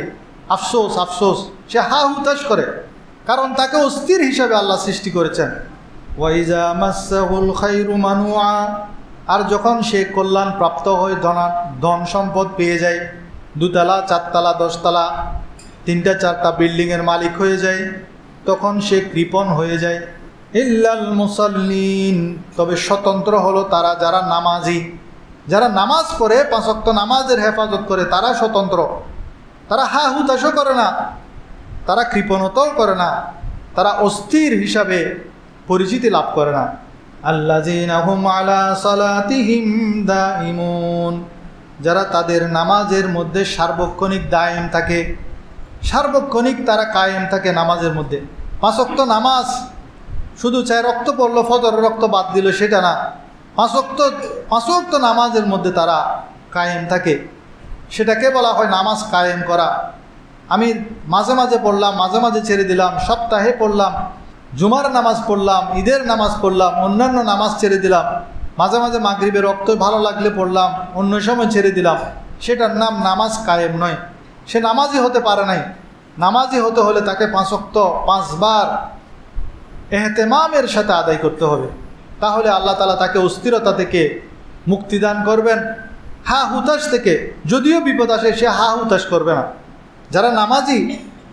আফসোস আফসোস, সে হা হুতাশ করে, কারণ তাকে অস্থির হিসাবে আল্লাহ সৃষ্টি করেছেন। ওয়াইজা মাসসাহুল খায়রু মানুআ, আর যখন সে কল্যাণ প্রাপ্ত হয়, ধন সম্পদ পেয়ে যায়, 2 তলা 4 তলা 10 তলা 3টা 4টা বিল্ডিংয়ের মালিক হয়ে যায়, তখন সে কৃপণ হয়ে যায়। ইল্লাল মুসাল্লিন, তবে স্বতন্ত্র হলো তারা যারা নামাজি, যারা নামাজ পড়ে, 5 ওয়াক্ত নামাজের হেফাজত করে, তারা স্বতন্ত্র। তারা হা হুতাশও করে না, তারা কৃপণতাও করে না, তারা অস্থির হিসাবে পরিচিতি লাভ করে না। আল্লাযীনা হুম আলা সালাতিহিম দাইমুন, যারা তাদের নামাজের মধ্যে সার্বক্ষণিক দায়েম থাকে, সার্বক্ষণিক তারা কায়েম থাকে নামাজের মধ্যে। 5 ওয়াক্ত নামাজ শুধু 4 ওয়াক্ত পড়লো, ফজরের রক্ত বাদ দিল, সেটা না। 5 ওয়াক্ত নামাজের মধ্যে তারা কায়েম থাকে, সেটাকে বলা হয় নামাজ কায়েম করা। আমি মাঝে মাঝে পড়লাম, মাঝে মাঝে ছেড়ে দিলাম, সপ্তাহে পড়লাম, জুমার নামাজ পড়লাম, ঈদের নামাজ পড়লাম, অন্যান্য নামাজ ছেড়ে দিলাম, মাঝে মাঝে মাগরিবের রক্ত ভালো লাগলে পড়লাম, অন্য সময় ছেড়ে দিলাম, সেটার নাম নামাজ কায়েম নয়। সে নামাজি হতে পারে নাই। নামাজি হতে হলে তাকে 5 ওয়াক্ত 5 বার এহতেমামের সাথে আদায় করতে হবে, তাহলে আল্লাহ তাআলা তাকে অস্থিরতা থেকে মুক্তিদান করবেন, হা হুতাশ থেকে। যদিও বিপদ আসে, সে হা হুতাশ করবে না। যারা নামাজি,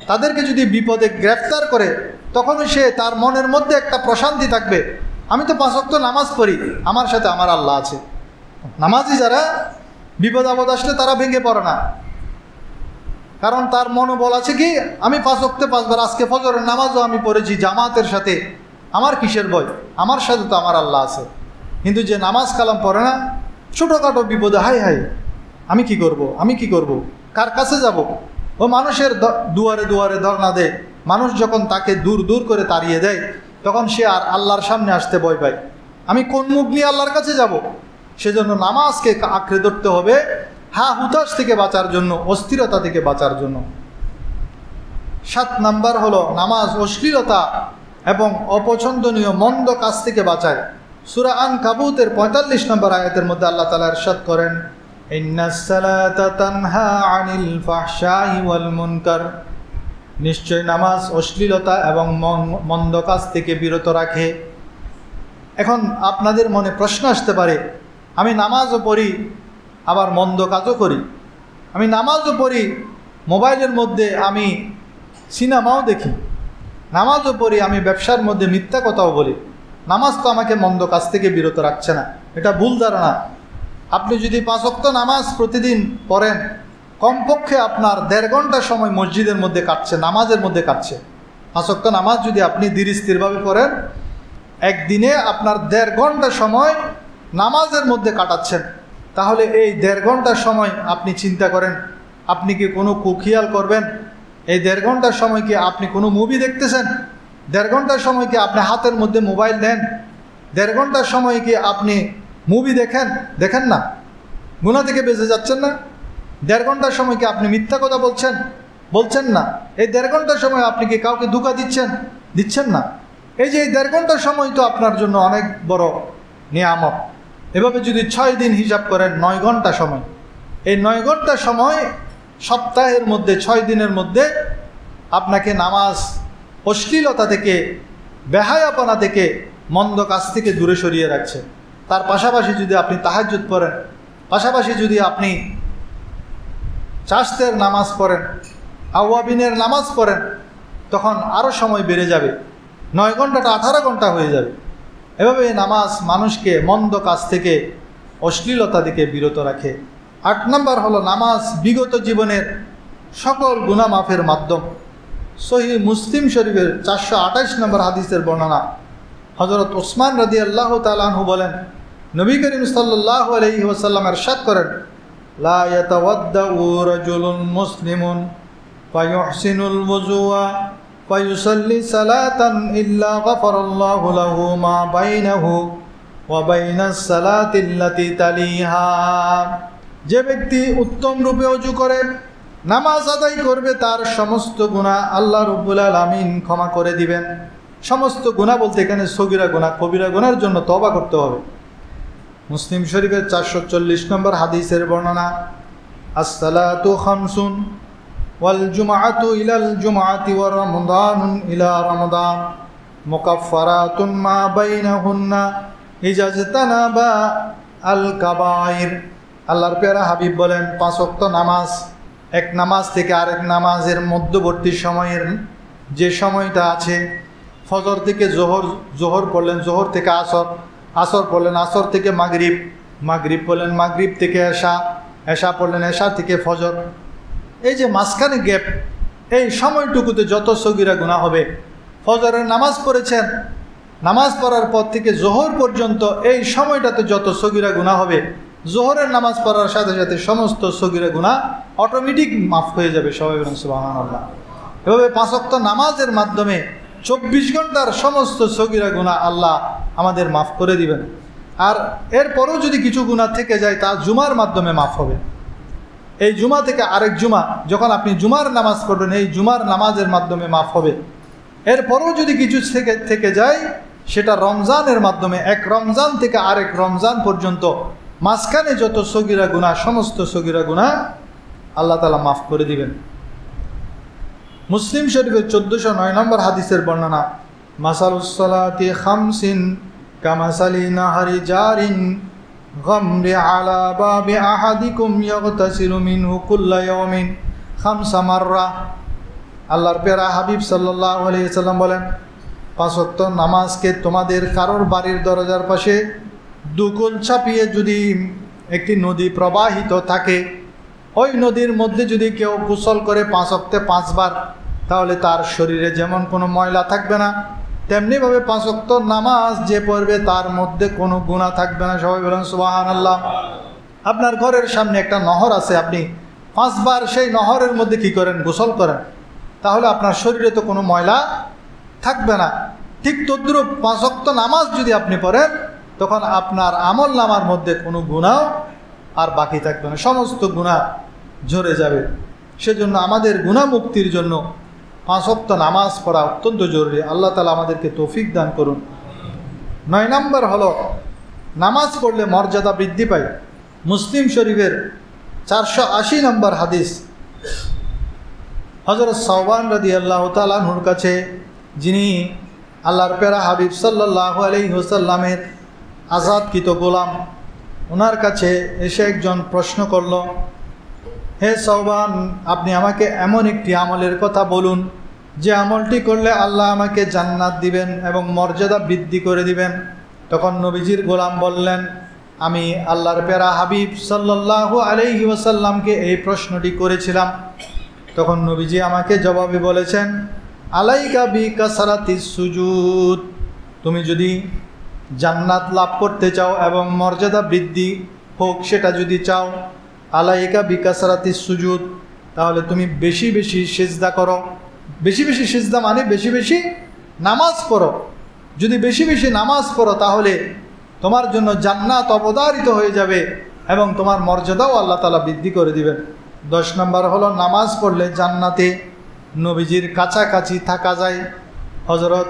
তাদেরকে যদি বিপদে গ্রেফতার করে, তখন সে, তার মনের মধ্যে একটা প্রশান্তি থাকবে, আমি তো 5 ওয়াক্ত নামাজ পড়ি, আমার সাথে আমার আল্লাহ আছে। নামাজি যারা, বিপদ আপদ আসলে তারা ভেঙে পড়ে না, কারণ তার মনোবল আছে কি, আমি 5 ওয়াক্তে 5 বার, আজকে ফজরের নামাজও আমি পড়েছি জামাতের সাথে, আমার কিসের ভয়, আমার সাথে তো আমার আল্লাহ আছে। কিন্তু যে নামাজ কালাম পড়ে না, ছোটোখাটো বিপদে হাই হাই, আমি কি করব, আমি কি করব, কার কাছে যাব। ও মানুষের দুয়ারে দুয়ারে ধর্ণা দেয়। মানুষ যখন তাকে দূর দূর করে তাড়িয়ে দেয়, তখন সে আর আল্লাহর সামনে আসতে ভয় পায়। আমি কোন মুখ নিয়ে আল্লাহর কাছে যাব? সেজন্য নামাজকে আঁকড়ে ধরতে হবে, হা হুতাশ থেকে বাঁচার জন্য, অস্থিরতা থেকে বাঁচার জন্য। 7 নাম্বার হলো নামাজ অশ্লীলতা এবং অপছন্দনীয় মন্দ কাজ থেকে বাঁচায়। সূরা আনকাবুতের 45 নম্বর আয়াতের মধ্যে আল্লাহ তাআলা ইরশাদ করেন, ইন্নাস সালাতা তানহা আনিল ফাহশাই ওয়াল মুনকার, নিশ্চয় নামাজ অশ্লীলতা এবং মন্দ কাজ থেকে বিরত রাখে। এখন আপনাদের মনে প্রশ্ন আসতে পারে, আমি নামাজও পড়ি আবার মন্দ কাজও করি, আমি নামাজও পড়ি, মোবাইলের মধ্যে আমি সিনেমাও দেখি, নামাজও পড়ি, আমি ব্যবসার মধ্যে মিথ্যা কথাও বলি, নামাজ তো আমাকে মন্দ কাজ থেকে বিরত রাখছে না। এটা ভুল ধারণা। আপনি যদি 5 ওয়াক্ত নামাজ প্রতিদিন পড়েন, কমপক্ষে আপনার 1.5 ঘন্টা সময় মসজিদের মধ্যে কাটছে, নামাজের মধ্যে কাটছে। 5 ওয়াক্ত নামাজ যদি আপনি ধীর স্থিরভাবে পড়েন, একদিনে আপনার 1.5 ঘন্টা সময় নামাজের মধ্যে কাটাচ্ছেন, তাহলে এই 1.5 ঘন্টার সময় আপনি চিন্তা করেন, আপনি কি কোনো কুখিয়াল করবেন? এই 1.5 ঘন্টার সময় কি আপনি কোনো মুভি দেখতেছেন? 1.5 ঘন্টার সময় কি আপনি হাতের মধ্যে মোবাইল নেন? 1.5 ঘন্টার সময় কি আপনি মুভি দেখেন না? গুনাহ থেকে বেঁচে যাচ্ছেন না? 1.5 ঘন্টার সময় কি আপনি মিথ্যা কথা বলছেন না? এই 1.5 ঘন্টার সময় আপনি কি কাউকে ধোঁকা দিচ্ছেন না? এই যে এই 1.5 ঘন্টার সময় তো আপনার জন্য অনেক বড় নিয়ামত। এভাবে যদি 6 দিন হিসাব করেন, 9 ঘন্টা সময়, এই 9 ঘন্টা সময় সপ্তাহের মধ্যে 6 দিনের মধ্যে আপনাকে নামাজ অশ্লীলতা থেকে, বেহায়াপনা থেকে, মন্দ কাজ থেকে দূরে সরিয়ে রাখছে। তার পাশাপাশি যদি আপনি তাহাজ্জুদ পড়েন, পাশাপাশি যদি আপনি চাশতের নামাজ পড়েন, আওয়াবিনের নামাজ পড়েন, তখন আরও সময় বেড়ে যাবে। 9 ঘন্টাটা 18 ঘন্টা হয়ে যাবে। এভাবে নামাজ মানুষকে মন্দ কাজ থেকে, অশ্লীলতা থেকে বিরত রাখে। 8 নম্বর হলো নামাজ বিগত জীবনের সকল গুনাহ মাফের মাধ্যম। সহিহ মুসলিম শরীফের 428 নম্বর হাদিসের বর্ণনা, হযরত ওসমান রাদিয়াল্লাহু তাআলা আনহু বলেন, নবী করিম সাল্লাল্লাহু আলাইহি ওয়াসাল্লাম ইরশাদ করেন, লা ইয়াতাওয়াদ্দাউ রাজুলুন মুসলিমুন ফায়ুহসিনুল ওযুয়া ফায়ুসাল্লি সালাতান ইল্লা গাফারাল্লাহু লাহু মা বাইনাহু ওয়া বাইনাস সালাতিল্লাতী তালিহা। যে ব্যক্তি উত্তম রূপে ওযু করে নামাজ আদায় করবে, তার সমস্ত গুনাহ আল্লাহ রাব্বুল আলামিন ক্ষমা করে দিবেন। সমস্ত গুনাহ বলতে এখানে সগীরা গুনাহ, কবিরা গুনার জন্য তওবা করতে হবে। মুসলিম শরীফের 440 নম্বর হাদিসের বর্ণনা, আসসালাতু খামসুন ওয়াল জুমআতু ইলাল জুমআতি ওয়া রমাদানুন ইলা রমাদান মুকাফফারাতুন মা বাইনাহুন্না ইজাজতানাবা আল কাবাইর। আল্লাহর পেয়ারা হাবিব বলেন, 5 ওয়াক্ত নামাজ, এক নামাজ থেকে আরেক নামাজের মধ্যবর্তী সময়ের যে সময়টা আছে, ফজর থেকে জোহর, জোহর পড়লেন, জোহর থেকে আসর, আসর পড়লেন, আসর থেকে মাগরিব, মাগরিব পড়লেন, মাগরিব থেকে এশা, এশা পড়লেন, এশা থেকে ফজর। এই যে মাঝখানে গ্যাপ, এই সময়টুকুতে যত সগীরা গুনাহ হবে, ফজরের নামাজ পড়েছেন, নামাজ পড়ার পর থেকে জোহর পর্যন্ত এই সময়টাতে যত সগীরা গুনাহ হবে, জোহরের নামাজ পড়ার সাথে সাথে সমস্ত সগীরা গুনাহ অটোমেটিক মাফ হয়ে যাবে। সবাই বলেন সুবহানাল্লাহ। এভাবে 5 ওয়াক্ত নামাজের মাধ্যমে 24 ঘন্টার সমস্ত সগীরা গুনাহ আল্লাহ আমাদের মাফ করে দিবেন। আর এরপরও যদি কিছু গুনাহ থেকে যায়, তা জুমার মাধ্যমে মাফ হবে। এই জুমা থেকে আরেক জুমা, যখন আপনি জুমার নামাজ পড়বেন, এই জুমার নামাজের মাধ্যমে মাফ হবে। এরপরও যদি কিছু থেকে যায়, সেটা রমজানের মাধ্যমে, এক রমজান থেকে আরেক রমজান পর্যন্ত মাঝখানে যত সগীরা গুনাহ, সমস্ত সগীরা গুনাহ আল্লাহ তাআলা মাফ করে দিবেন। মুসলিম শরীফের 1409 নম্বর হাদিসের বর্ণনা, মাসালুস সালাতি খামসিন কামাসালি নাহারি জারিন গামরি আলা বাবি আহাদিকুম ইয়াগতাসিলু মিনহু কুল্লা ইয়াউমিন খামসা মাররা। আল্লাহর পেয়ারা হাবিব সাল্লাল্লাহু আলাইহি ওয়াসাল্লাম বলেন, 5 ওয়াক্ত নামাজকে তোমাদের কারোর বাড়ির দরজার পাশে দুকুল ছাপিয়ে যদি একটি নদী প্রবাহিত থাকে, ওই নদীর মধ্যে যদি কেউ গোসল করে 5 ওয়াক্তে 5 বার, তাহলে তার শরীরে যেমন কোনো ময়লা থাকবে না, তেমনিভাবে 5 ওয়াক্ত নামাজ যে পড়বে তার মধ্যে কোনো গুনাহ থাকবে না। সবাই বলেন সুবহানাল্লাহ। আপনার ঘরের সামনে একটা নহর আছে, আপনি 5 বার সেই নহরের মধ্যে কি করেন? গোসল করেন, তাহলে আপনার শরীরে তো কোনো ময়লা থাকবে না। ঠিক তদ্রূপ 5 ওয়াক্ত নামাজ যদি আপনি পড়েন, তখন আপনার আমল নামার মধ্যে কোনো গুনাহ আর বাকি থাকবে না, সমস্ত গুনাহ ঝরে যাবে। সেজন্য আমাদের গুনাহ মুক্তির জন্য 5 ওয়াক্ত নামাজ পড়া অত্যন্ত জরুরি। আল্লাহ তাআলা আমাদেরকে তৌফিক দান করুন। 9 নম্বর হলো নামাজ পড়লে মর্যাদা বৃদ্ধি পায়। মুসলিম শরীফের 480 নম্বর হাদিস, হযরত সাওবান রাদিয়াল্লাহু তাআলা আনহুর কাছে, যিনি আল্লাহর পেয়ারা হাবিব সাল্লাল্লাহু আলাইহি ওয়াসাল্লামের আজাদকৃত গোলাম, ওনার কাছে এসে একজন প্রশ্ন করল, হে সাওবান, আপনি আমাকে এমন একটি আমলের কথা বলুন যে আমলটি করলে আল্লাহ আমাকে জান্নাত দিবেন এবং মর্যাদা বৃদ্ধি করে দিবেন। তখন নবীজির গোলাম বললেন, আমি আল্লাহর পেয়ারা হাবিব সাল্লাল্লাহু আলাইহি ওয়াসাল্লামকে এই প্রশ্নটি করেছিলাম। তখন নবীজি আমাকে জবাবে বলেছেন, আলাইকা বিকাসরাতিস সুজুদ, তুমি যদি জান্নাত লাভ করতে চাও এবং মর্যাদা বৃদ্ধি হোক সেটা যদি চাও, আলাইকা বিকাসরাতিস সুজুদ, তাহলে তুমি বেশি বেশি সিজদা করো। বেশি বেশি সিজদা মানে বেশি বেশি নামাজ পড়ো। যদি বেশি বেশি নামাজ পড়ো, তাহলে তোমার জন্য জান্নাত অবধারিত হয়ে যাবে এবং তোমার মর্যাদাও আল্লাহ তাআলা বৃদ্ধি করে দিবেন। 10 নম্বর হলো নামাজ পড়লে জান্নাতে নবীজির কাছাকাছি থাকা যায়। হযরত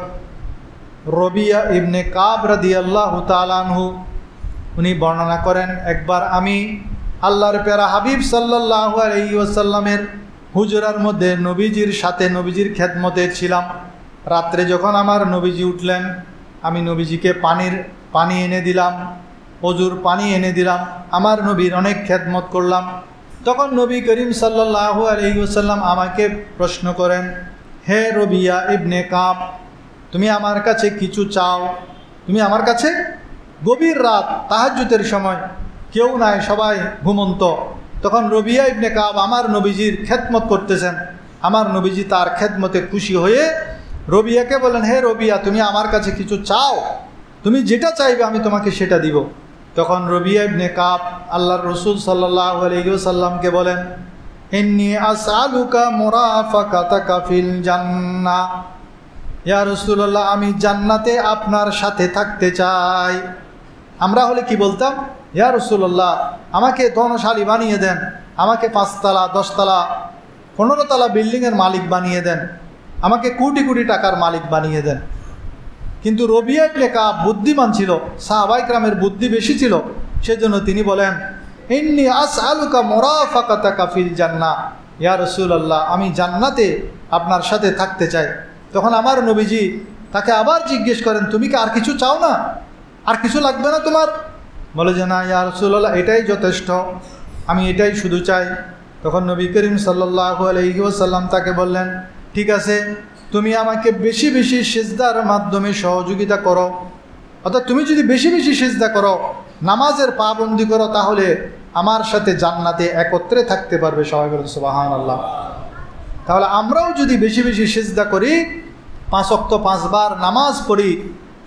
রবিয়া ইবনে কাব রাদিয়াল্লাহু তাআলা আনহু উনি বর্ণনা করেন, একবার আমি আল্লাহর পেয়ারা হাবিব সাল্লাল্লাহু আলাইহি ওয়াসাল্লামের হুজরার মধ্যে নবীজির সাথে নবীজির খেদমতে ছিলাম। রাত্রে যখন আমার নবীজি উঠলেন, আমি নবীজিকে পানি এনে দিলাম, অজুর পানি এনে দিলাম, আমার নবীর অনেক খেদমত করলাম। তখন নবী করিম সাল্লাল্লাহু আলাইহি ওয়াসাল্লাম আমাকে প্রশ্ন করেন, হে রবিয়া ইবনে কাব, তুমি আমার কাছে কিছু চাও, তুমি আমার কাছে গভীর রাত তাহাজ্জুদের সময় কেউ নাই, সবাই ঘুমন্ত, তখন রবিয়া ইবনে কাব আমার নবীজির খেদমত করতেছেন। আমার নবীজি তার খেদমতে খুশি হয়ে রবিয়াকে বলেন, হে রবিয়া, তুমি আমার কাছে কিছু চাও, তুমি যেটা চাইবে আমি তোমাকে সেটা দিব। তখন রবিয়া ইবনে কাব আল্লাহর রসুল সাল্লাল্লাহু আলাইহি ওয়াসাল্লামকে বলেন, ইন্নী আসআলুকা মুরাফাকাতাকা ফিল জান্নাহ, ইয়া রাসূলুল্লাহ, আমি জান্নাতে আপনার সাথে থাকতে চাই। আমরা হলে কি বলতাম, ইয়া রাসূলুল্লাহ, আমাকে ধনশালী বানিয়ে দেন, আমাকে 5 তলা 10 তলা 15 তলা বিল্ডিংয়ের মালিক বানিয়ে দেন, আমাকে কোটি কোটি টাকার মালিক বানিয়ে দেন। কিন্তু রবিয়া ইবনে কাব বুদ্ধিমান ছিল, সাহাবায়ে কেরামের বুদ্ধি বেশি ছিল, সেজন্য তিনি বলেন, ইন্নী আসআলুকা মুরাফাকাতাকা ফিল জান্নাহ, ইয়া রাসূলুল্লাহ, আমি জান্নাতে আপনার সাথে থাকতে চাই। তখন আমার নবীজি তাকে আবার জিজ্ঞেস করেন, তুমি কি আর কিছু চাও না, আর কিছু লাগবে না তোমার? বলে যে না ইয়া রাসূলুল্লাহ, এটাই যথেষ্ট, আমি এটাই শুধু চাই। তখন নবী করিম সাল্লাল্লাহু আলাইহি ওয়াসাল্লাম তাকে বললেন, ঠিক আছে, তুমি আমাকে বেশি বেশি সিজদার মাধ্যমে সহযোগিতা করো, অর্থাৎ তুমি যদি বেশি বেশি সিজদা করো, নামাজের পাবন্দি করো, তাহলে আমার সাথে জান্নাতে একত্রে থাকতে পারবে। সবাই বলুন সুবহানাল্লাহ। তাহলে আমরাও যদি বেশি বেশি সিজদা করি, 5 ওয়াক্ত 5 বার নামাজ পড়ি,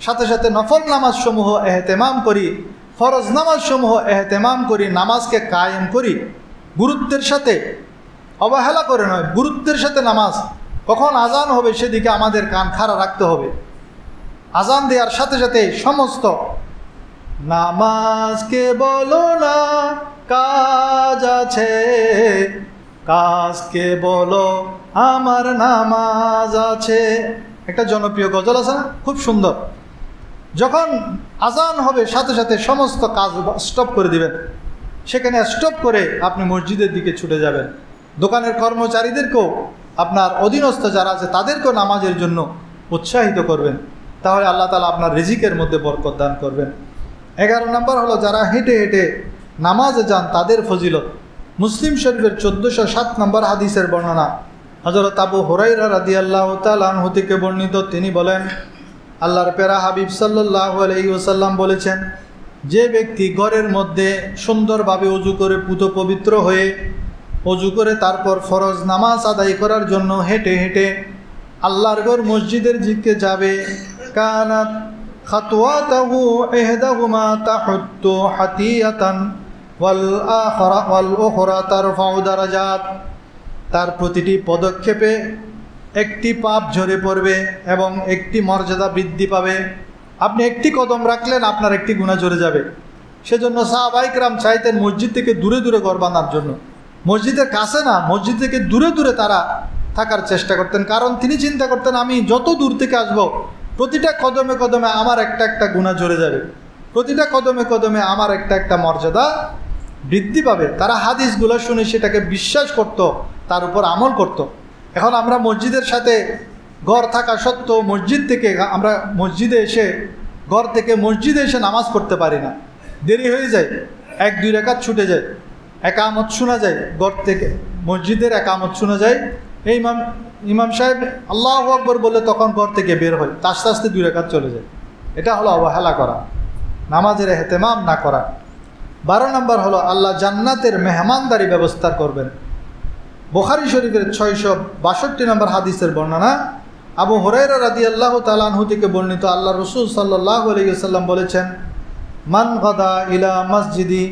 সাথে সাথে নফল নামাজ সমূহ এহতেমাম করি, ফরজ নামাজ সমূহ এহতেমাম করি, নামাজকে কায়েম করি, গুরুত্বের সাথে, অবহেলা করে নয়, গুরুত্বের সাথে নামাজ। কখন আজান হবে সেদিকে আমাদের কান খাড়া রাখতে হবে। আজান দেওয়ার সাথে সাথে সমস্ত নামাজকে বলো না কাজ আছে, কাজকে বলো আমার নামাজ আছে, একটা জনপ্রিয় গজল আছে না, খুব সুন্দর। যখন আজান হবে সাথে সাথে সমস্ত কাজ স্টপ করে দিবেন, সেখানে স্টপ করে আপনি মসজিদের দিকে ছুটে যাবেন। দোকানের কর্মচারীদেরকেও, আপনার অধীনস্থ যারা আছে তাদেরকেও নামাজের জন্য উৎসাহিত করবেন, তাহলে আল্লাহ তাআলা আপনার রিজিকের মধ্যে বরকত দান করবেন। 11 নম্বর হলো, যারা হেঁটে হেঁটে নামাজে যান তাদের ফজিলত। মুসলিম শরীফের 1407 নম্বর হাদিসের বর্ণনা, হযরত আবু হুরায়রা রাদিয়াল্লাহু তাআলা আনহু থেকে বর্ণিত, তিনি বলেন, আল্লাহর প্যারা হাবিব সাল্লাল্লাহু আলাইহি ওয়াসাল্লাম বলেছেন, যে ব্যক্তি ঘরের মধ্যে সুন্দরভাবে ওযু করে পুত পবিত্র হয়ে ওযু করে তারপর ফরজ নামাজ আদায় করার জন্য হেঁটে হেঁটে আল্লাহর ঘর মসজিদের দিকে যাবে, কানাত খাতওয়াতাহু ইহদাহুমা তাহুত্তু হাতিয়াতান ওয়াল উখরা তারফাউ দারাজাত, তার প্রতিটি পদক্ষেপে একটি পাপ ঝরে পড়বে এবং একটি মর্যাদা বৃদ্ধি পাবে। আপনি একটি কদম রাখলেন, আপনার একটি গুনাহ ঝরে যাবে। সেজন্য সাহাবায়ে কেরাম চাইতেন মসজিদ থেকে দূরে দূরে ঘর বাঁধার জন্য, মসজিদের কাছে না, মসজিদ থেকে দূরে দূরে তারা থাকার চেষ্টা করতেন। কারণ তিনি চিন্তা করতেন, আমি যত দূর থেকে আসব, প্রতিটা কদমে কদমে আমার একটা একটা গুনাহ ঝরে যাবে, প্রতিটা কদমে কদমে আমার একটা একটা মর্যাদা বৃদ্ধি পাবে। তারা হাদিসগুলো শুনে সেটাকে বিশ্বাস করত, তার উপর আমল করত। এখন আমরা মসজিদের সাথে ঘর থাকা সত্ত্বেও মসজিদ থেকে আমরা মসজিদে এসে, ঘর থেকে মসজিদে এসে নামাজ পড়তে পারি না, দেরি হয়ে যায়, 1-2 রাকাত ছুটে যায়, একামত শোনা যায়, ঘর থেকে মসজিদের একামত শোনা যায়, এই ইমাম সাহেব আল্লাহু আকবার বলে তখন ঘর থেকে বের হয়, আস্তে আস্তে 2 রাকাত চলে যায়। এটা হলো অবহেলা করা, নামাজের ইহতেমাম না করা। 12 নম্বর হলো, আল্লাহ জান্নাতের মেহমানদারি ব্যবস্থা করবেন। বুখারী শরীফের 662 নম্বর হাদিসের বর্ণনা, আবু হুরায়রা রাদিয়াল্লাহু তাআলা আনহু থেকে বর্ণিত, আল্লাহ রাসূল সাল্লাল্লাহু আলাইহি ওয়াসাল্লাম বলেছেন, মান গাদা ইলা মসজিদি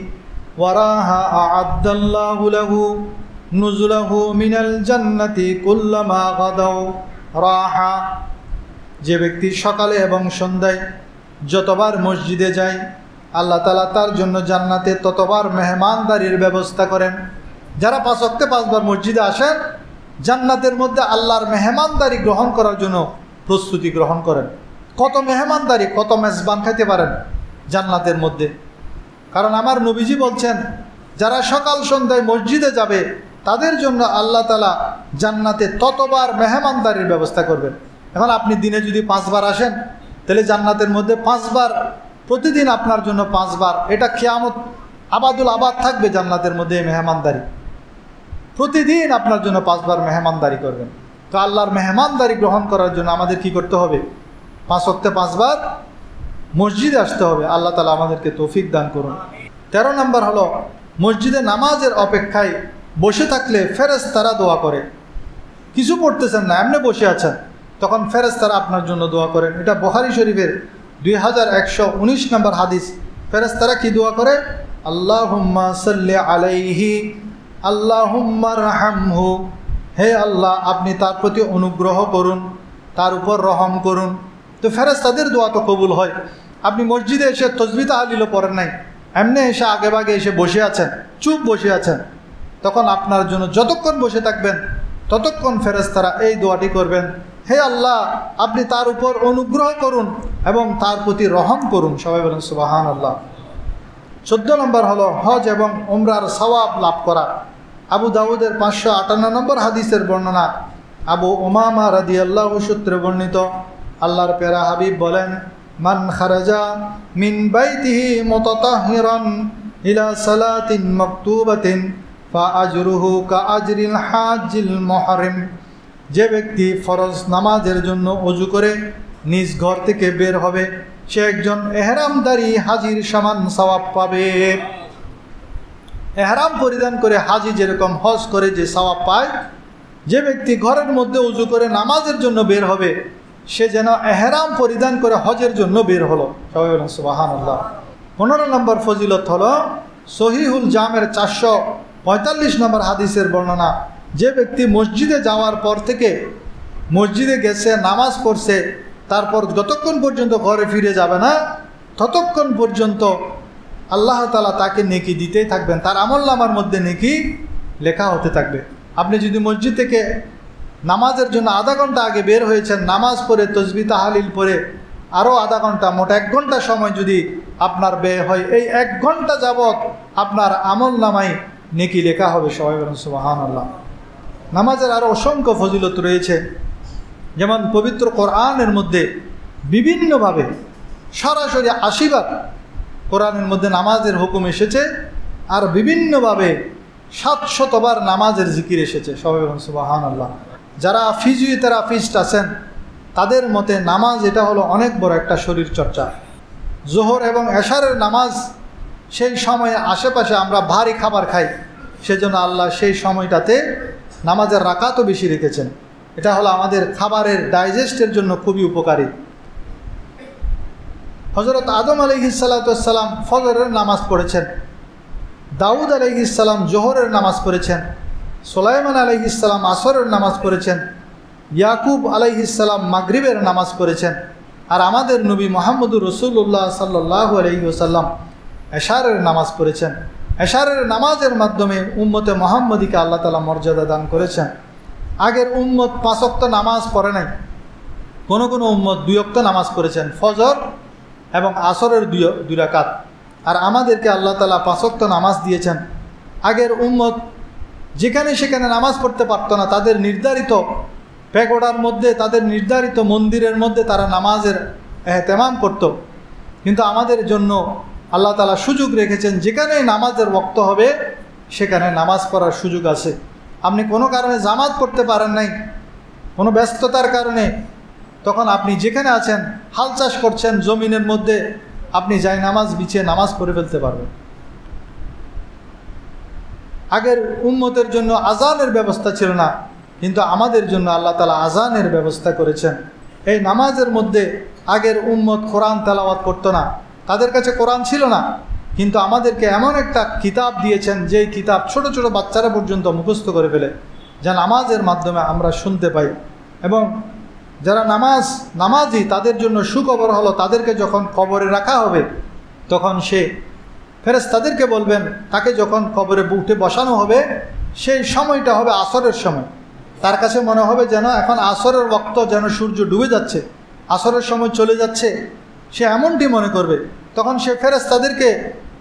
ওয়ারাহা আ'আদ্দাল্লাহু লাহু নুজুলাহু মিনাল জান্নাতি কুল্লামা গাদাও রাহা, যে ব্যক্তি সকালে এবং সন্ধ্যায় যতবার মসজিদে যায়, আল্লাহ তাআলা তার জন্য জান্নাতে ততবার মেহমানদারির ব্যবস্থা করেন। যারা 5 ওয়াক্তে 5 বার মসজিদে আসেন, জান্নাতের মধ্যে আল্লাহর মেহমানদারি গ্রহণ করার জন্য প্রস্তুতি গ্রহণ করেন। কত মেহমানদারি, কত মেজবান খাইতে পারেন জান্নাতের মধ্যে। কারণ আমার নবীজি বলছেন, যারা সকাল সন্ধ্যায় মসজিদে যাবে তাদের জন্য আল্লাহ তাআলা জান্নাতে ততবার মেহমানদারির ব্যবস্থা করবেন। এখন আপনি দিনে যদি 5 বার আসেন, তাহলে জান্নাতের মধ্যে 5 বার, প্রতিদিন আপনার জন্য 5 বার, এটা কিয়ামত আবাদুল আবাদ থাকবে জান্নাতের মধ্যে মেহমানদারি। প্রতিদিন আপনার জন্য 5 বার মেহমানদারি করবেন। তো আল্লাহর মেহমানদারি গ্রহণ করার জন্য আমাদের কি করতে হবে? 5 ওয়াক্তে 5 বার মসজিদে আসতে হবে। আল্লাহ তাআলা আমাদেরকে তৌফিক দান করুন। 13 নম্বর হলো মসজিদে নামাজের অপেক্ষায় বসে থাকলে ফেরেশতারা দোয়া করে। কিছু পড়তেছেন না, এমনি বসে আছেন, তখন ফেরেশতারা আপনার জন্য দোয়া করেন। এটা বুখারী শরীফের 2119 নম্বর হাদিস। ফেরেশতারা কি দোয়া করে? আল্লাহুম্মা সাল্লি আলাইহি আল্লাহুম্মা রহমহু, হে আল্লাহ আপনি তার প্রতি অনুগ্রহ করুন, তার উপর রহম করুন। তো ফেরেশতাদের দোয়া তো কবুল হয়। আপনি মসজিদে এসে তাসবিহ তাহলিলও পড়েন নাই, এমনি এসে আগে ভাগে এসে বসে আছেন, চুপ বসে আছেন, তখন আপনার জন্য যতক্ষণ বসে থাকবেন ততক্ষণ ফেরেশতারা এই দোয়াটি করবেন, হে আল্লাহ আপনি তার উপর অনুগ্রহ করুন এবং তার প্রতি রহম করুন। সবাই বলেন সুবহানাল্লাহ। 14 নম্বর হলো হজ এবং উমরার সওয়াব লাভ করা। আবু দাউদের 558 নম্বর হাদিসের বর্ণনা। আবু উমামা রাদিয়াল্লাহু সূত্রে বর্ণিত, আল্লাহর প্যারা হাবিব বলেন, মান খারাজা মিন বাইতিহি মুতাতাহহিরান ইলা সালাতিন মাকতুবাতিন ফা আজরুহু কা আজরিল হাজ্জিল মুহরিম। যে ব্যক্তি ফরজ নামাজের জন্য ওযু করে নিজ ঘর থেকে বের হবে, সে একজন এহরামদারী হাজির সমান সওয়াব পাবে। এহরাম পরিধান করে হাজি যেরকম হজ করে যে সওয়াব পায়, যে ব্যক্তি ঘরের মধ্যে ওযু করে নামাজের জন্য বের হবে, সে যেন এহরাম পরিধান করে হজের জন্য বের হলো। সবাই বলেন সুবহানাল্লাহ। 15 নম্বর ফজিলত হলো সহিহুল জামের 445 নম্বর হাদিসের বর্ণনা। যে ব্যক্তি মসজিদে যাওয়ার পর থেকে মসজিদে গেছে, নামাজ পড়ছে, তারপর যতক্ষণ পর্যন্ত ঘরে ফিরে যাবে না ততক্ষণ পর্যন্ত আল্লাহ তাআলা তাকে নেকি দিতেই থাকবেন, তার আমলনামার মধ্যে নেকি লেখা হতে থাকবে। আপনি যদি মসজিদ থেকে নামাজের জন্য আধা ঘন্টা আগে বের হয়েছেন, নামাজ পড়ে তাসবিহ তাহলিল পড়ে আরও আধা ঘন্টা, মোট 1 ঘন্টা সময় যদি আপনার ব্যয় হয়, এই 1 ঘন্টা যাবৎ আপনার আমলনামায় নেকি লেখা হবে। সবাই বলেন সুবহানাল্লাহ। নামাজের আরও অসংখ্য ফজিলত রয়েছে, যেমন পবিত্র কোরআনের মধ্যে বিভিন্নভাবে সরাসরি 80 বার কোরআনের মধ্যে নামাজের হুকুম এসেছে, আর বিভিন্নভাবে 700 বার নামাজের জিকির এসেছে। সবাই বলেন সুবহানাল্লাহ। যারা ফিজিওথেরাপিস্ট আছেন তাদের মতে নামাজ এটা হলো অনেক বড় একটা শরীর চর্চা। জোহর এবং এশারের নামাজ, সেই সময়ে আশেপাশে আমরা ভারী খাবার খাই, সেজন্য আল্লাহ সেই সময়টাতে নামাজের রাকাতও বেশি রেখেছেন। এটা হলো আমাদের খাবারের ডাইজেস্টের জন্য খুবই উপকারী। হযরত আদম আলাইহিস সালাম ফজরের নামাজ পড়েছেন, দাউদ আলাইহিস সালাম জোহরের নামাজ পড়েছেন, সুলাইমান আলাইহিস সালাম আসরের নামাজ পড়েছেন, ইয়াকুব আলাইহিস সালাম মাগরিবের নামাজ পড়েছেন, আর আমাদের নবী মুহাম্মদুর রাসূলুল্লাহ সাল্লাল্লাহু আলাইহি ওয়াসাল্লাম এশারের নামাজ পড়েছেন। এশারের নামাজের মাধ্যমে উম্মতে মুহাম্মদীকে আল্লাহ তাআলা মর্যাদা দান করেছেন। আগের উম্মত 5 ওয়াক্ত নামাজ পড়ে নাই, কোনো কোনো উম্মত 2 ওয়াক্ত নামাজ পড়েছেন, ফজর এবং আসরের 2 রাকাত। আর আমাদেরকে আল্লাহ তাআলা 5 ওয়াক্ত নামাজ দিয়েছেন। আগের উম্মত যেখানে সেখানে নামাজ পড়তে পারতো না, তাদের নির্ধারিত প্যাগোডার মধ্যে, তাদের নির্ধারিত মন্দিরের মধ্যে তারা নামাজের এহতেমাম করত। কিন্তু আমাদের জন্য আল্লাহ তাআলা সুযোগ রেখেছেন, যেখানে নামাজের ওয়াক্ত হবে সেখানে নামাজ পড়ার সুযোগ আছে। আপনি কোনো কারণে জামাত পড়তে পারেন নাই, কোনো ব্যস্ততার কারণে, তখন আপনি যেখানে আছেন, হাল চাষ করছেন জমিনের মধ্যে, আপনি যাই নামাজ বিছিয়ে নামাজ পড়ে ফেলতে পারবেন। আগের উম্মতের জন্য আজানের ব্যবস্থা ছিল না, কিন্তু আমাদের জন্য আল্লাহ তাআলা আজানের ব্যবস্থা করেছেন। এই নামাজের মধ্যে আগের উম্মত কোরআন তেলাওয়াত করতো না, তাদের কাছে কোরআন ছিল না, কিন্তু আমাদেরকে এমন একটা কিতাব দিয়েছেন, যেই কিতাব ছোট ছোট বাচ্চারা পর্যন্ত মুখস্থ করে ফেলে, যা নামাজের মাধ্যমে আমরা শুনতে পাই। এবং যারা নামাজি তাদের জন্য সুখবর হলো, তাদেরকে যখন কবরে রাখা হবে তখন সে ফেরেশতাদেরকে বলবেন, তাকে যখন কবরে উঠে বসানো হবে সেই সময়টা হবে আসরের সময়। তার কাছে মনে হবে যেন এখন আসরের ওয়াক্ত, যেন সূর্য ডুবে যাচ্ছে, আসরের সময় চলে যাচ্ছে, সে এমনটি মনে করবে। তখন সে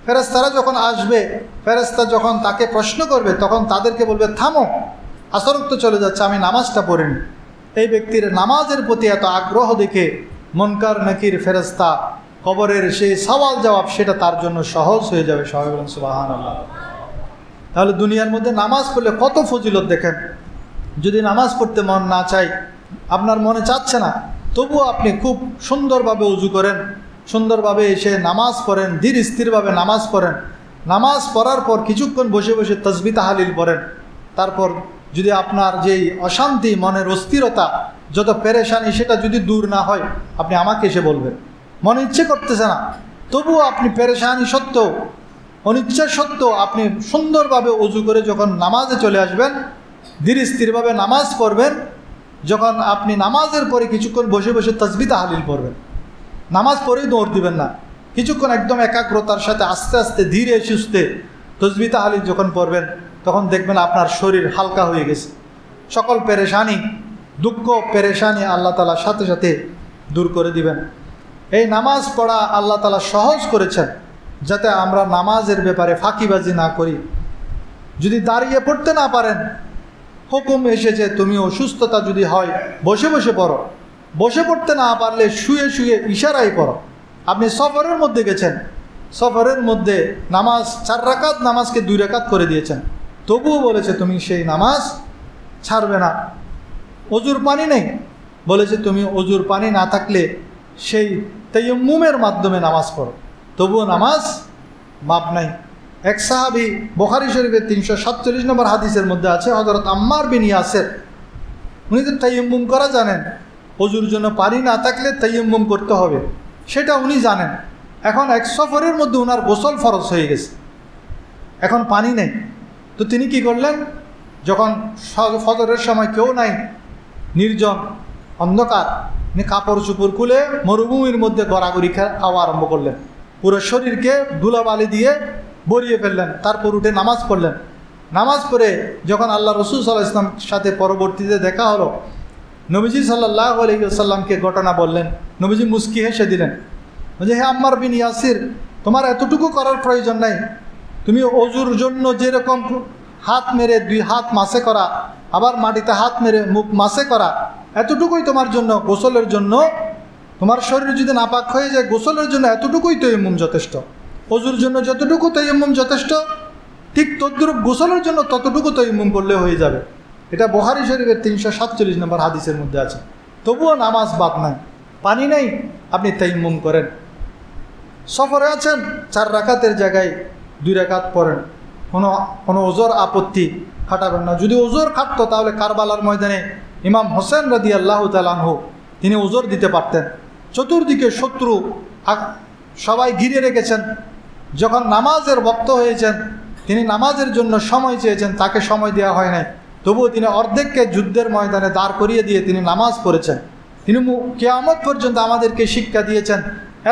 ফেরেশতারা যখন আসবে, ফেরেশতা যখন তাকে প্রশ্ন করবে, তখন তাদেরকে বলবে, থামো, আসর ওয়াক্ত চলে যাচ্ছে, আমি নামাজটা পড়িনি। এই ব্যক্তির নামাজের প্রতি এত আগ্রহ দেখে মুনকার নাকির ফেরেশতা কবরের সেই সওয়াল জবাব সেটা তার জন্য সহজ হয়ে যাবে। সবাই বলেন সুবহানাল্লাহ। তাহলে দুনিয়ার মধ্যে নামাজ পড়লে কত ফজিলত দেখেন। যদি নামাজ পড়তে মন না চাই, আপনার মনে চাচ্ছে না, তবুও আপনি খুব সুন্দরভাবে উজু করেন, সুন্দরভাবে এসে নামাজ পড়েন, ধীর স্থিরভাবে নামাজ পড়েন, নামাজ পড়ার পর কিছুক্ষণ বসে বসে তাসবিহ তাহলিল পড়েন। তারপর যদি আপনার যেই অশান্তি, মনের অস্থিরতা, যত পেরেশানি সেটা যদি দূর না হয়, আপনি আমাকে এসে বলবেন। মনে ইচ্ছে করতেছে না, তবুও আপনি পেরেশানি সত্ত্বেও, অনিচ্ছা সত্ত্বেও আপনি সুন্দরভাবে অজু করে যখন নামাজে চলে আসবেন, ধীর স্থিরভাবে নামাজ পড়বেন। যখন আপনি নামাজের পরে কিছুক্ষণ বসে বসে তাসবিহ তাহলিল পড়বেন, নামাজ পড়েই দৌড় দিবেন না, কিছুক্ষণ একদম একাগ্রতার সাথে আস্তে আস্তে ধীরে সুস্থে তাসবিহ তাহলিল যখন পড়বেন, তখন দেখবেন আপনার শরীর হালকা হয়ে গেছে। সকল পেরেশানি, দুঃখ, পেরেশানি আল্লাহ তাআলা সাথে সাথে দূর করে দিবেন। এই নামাজ পড়া আল্লাহ তাআলা সহজ করেছেন যাতে আমরা নামাজের ব্যাপারে ফাঁকিবাজি না করি। যদি দাঁড়িয়ে পড়তে না পারেন, হুকুম এসেছে তুমি অসুস্থতা যদি হয় বসে বসে পড়ো, বসে পড়তে না পারলে শুয়ে শুয়ে ইশারায় পড়ো। আপনি সফরের মধ্যে গেছেন, সফরের মধ্যে নামাজ 4 রাকাত নামাজকে 2 রাকাত করে দিয়েছেন, তবুও বলেছে তুমি সেই নামাজ ছাড়বে না। অজুর পানি নেই, বলেছে তুমি অজুর পানি না থাকলে সেই তায়াম্মুমের মাধ্যমে নামাজ পড়ো, তবুও নামাজ মাপ নাই। এক সাহাবী, বুখারী শরীফের 347 নম্বর হাদিসের মধ্যে আছে, হযরত আম্মার বিন ইয়াসির, উনি তো তায়াম্মুম করা জানেন, অজুর জন্য পানি না থাকলে তায়াম্মুম করতে হবে সেটা উনি জানেন। এখন এক সফরের মধ্যে ওনার গোসল ফরজ হয়ে গেছে, এখন পানি নেই, তো তিনি কি করলেন, যখন ফজরের সময় কেউ নাই, নির্জন অন্ধকার, উনি কাপড় চুপড় খুলে মরুভূমির মধ্যে গড়াগড়ি খাওয়া আরম্ভ করলেন, পুরো শরীরকে ধুলাবালি দিয়ে ভরিয়ে ফেললেন, তারপর উঠে নামাজ পড়লেন। নামাজ পড়ে যখন আল্লাহ রাসূল সাল্লাল্লাহু আলাইহি ওয়াসাল্লাম সাথে পরবর্তীতে দেখা হলো, নবীজি সাল্লাল্লাহু আলাইহি ওয়াসাল্লামকে ঘটনা বললেন, নবীজি মুস্কি হেসে দিলেন, বলছে হে আম্মার বিন ইয়াসির, তোমার এতটুকু করার প্রয়োজন নাই, তুমি অজুর জন্য যেরকম হাত মেরে 2 হাত মাসে করা, আবার মাটিতে হাত মেরে মুখ মাসে করা, এতটুকুই তোমার জন্য, গোসলের জন্য, তোমার শরীর যদি নাপাক হয়ে যায় গোসলের জন্য এতটুকুই তায়াম্মুম যথেষ্ট। অজুর জন্য যতটুকু তায়াম্মুম যথেষ্ট, ঠিক তদ্রূপ গোসলের জন্য ততটুকু তায়াম্মুম করলে হয়ে যাবে। এটা বুখারী শরীফের 347 নম্বর হাদিসের মধ্যে আছে। তবুও নামাজ বাদ নাই, পানি নেই, আপনি তায়াম্মুম করেন। সফরে আছেন, 4 রাকাতের জায়গায় 2 রাকাত পড়েন, কোনো ওজোর আপত্তি খাটাবেন না। যদি ওজোর খাটতো তাহলে কারবালার ময়দানে ইমাম হোসেন রাদিয়াল্লাহু তাআলা আনহু তিনি ওজোর দিতে পারতেন। চতুর্দিকে শত্রু সবাই ঘিরে রেখেছেন, যখন নামাজের বক্ত হয়েছেন, তিনি নামাজের জন্য সময় চেয়েছেন, তাকে সময় দেওয়া হয় নাই, তবুও তিনি অর্ধেককে যুদ্ধের ময়দানে দাঁড় করিয়ে দিয়ে তিনি নামাজ পড়েছেন। তিনি কিয়ামত পর্যন্ত আমাদেরকে শিক্ষা দিয়েছেন,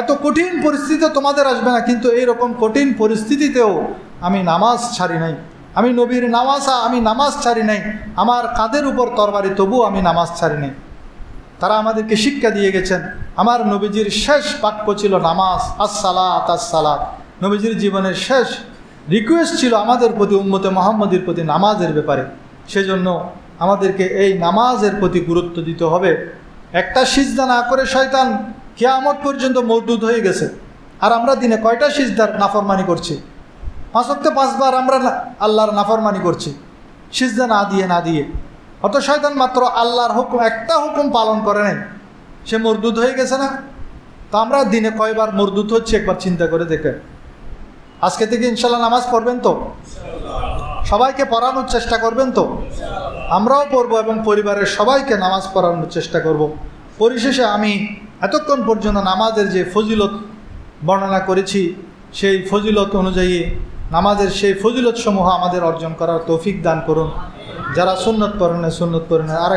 এত কঠিন পরিস্থিতি তোমাদের আসবে না, কিন্তু এইরকম কঠিন পরিস্থিতিতেও আমি নামাজ ছাড়ি নাই, আমি নবীর আমি নামাজ ছাড়ি নাই, আমার কাঁধের উপর তরবারি, তবুও আমি নামাজ ছাড়ি নাই। তারা আমাদেরকে শিক্ষা দিয়ে গেছেন। আমার নবীজির শেষ বাক্য ছিল নামাজ, আসসালাত আসসালাত। নবীজির জীবনের শেষ রিকোয়েস্ট ছিল আমাদের প্রতি, উম্মতে মুহাম্মদীর প্রতি নামাজের ব্যাপারে। সেজন্য আমাদেরকে এই নামাজের প্রতি গুরুত্ব দিতে হবে। একটা সিজদা না করে শয়তান কিয়ামত পর্যন্ত মওদুদ হয়ে গেছে, আর আমরা দিনে কয়টা সিজদার নাফরমানি করছি? 5 ওয়াক্তে 5 বার আমরা আল্লাহর নাফরমানি করছি সিজদা না দিয়ে। অত শয়তান মাত্র আল্লাহর হুকুম, একটা হুকুম পালন করে নাই, সে মরদুদ হয়ে গেছে না? তো আমরা দিনে কয়বার মরদুদ হচ্ছে একবার চিন্তা করে দেখেন। আজকে থেকে ইনশাল্লাহ নামাজ পড়বেন তো? সবাইকে পড়ানোর চেষ্টা করবেন তো? আমরাও পড়বো এবং পরিবারের সবাইকে নামাজ পড়ানোর চেষ্টা করব। পরিশেষে আমি এতক্ষণ পর্যন্ত নামাজের যে ফজিলত বর্ণনা করেছি, সেই ফজিলত অনুযায়ী নামাজের সেই ফজিলত সমূহ আমাদের অর্জন করার তৌফিক দান করুন। যারা সুন্নত পড়েন আর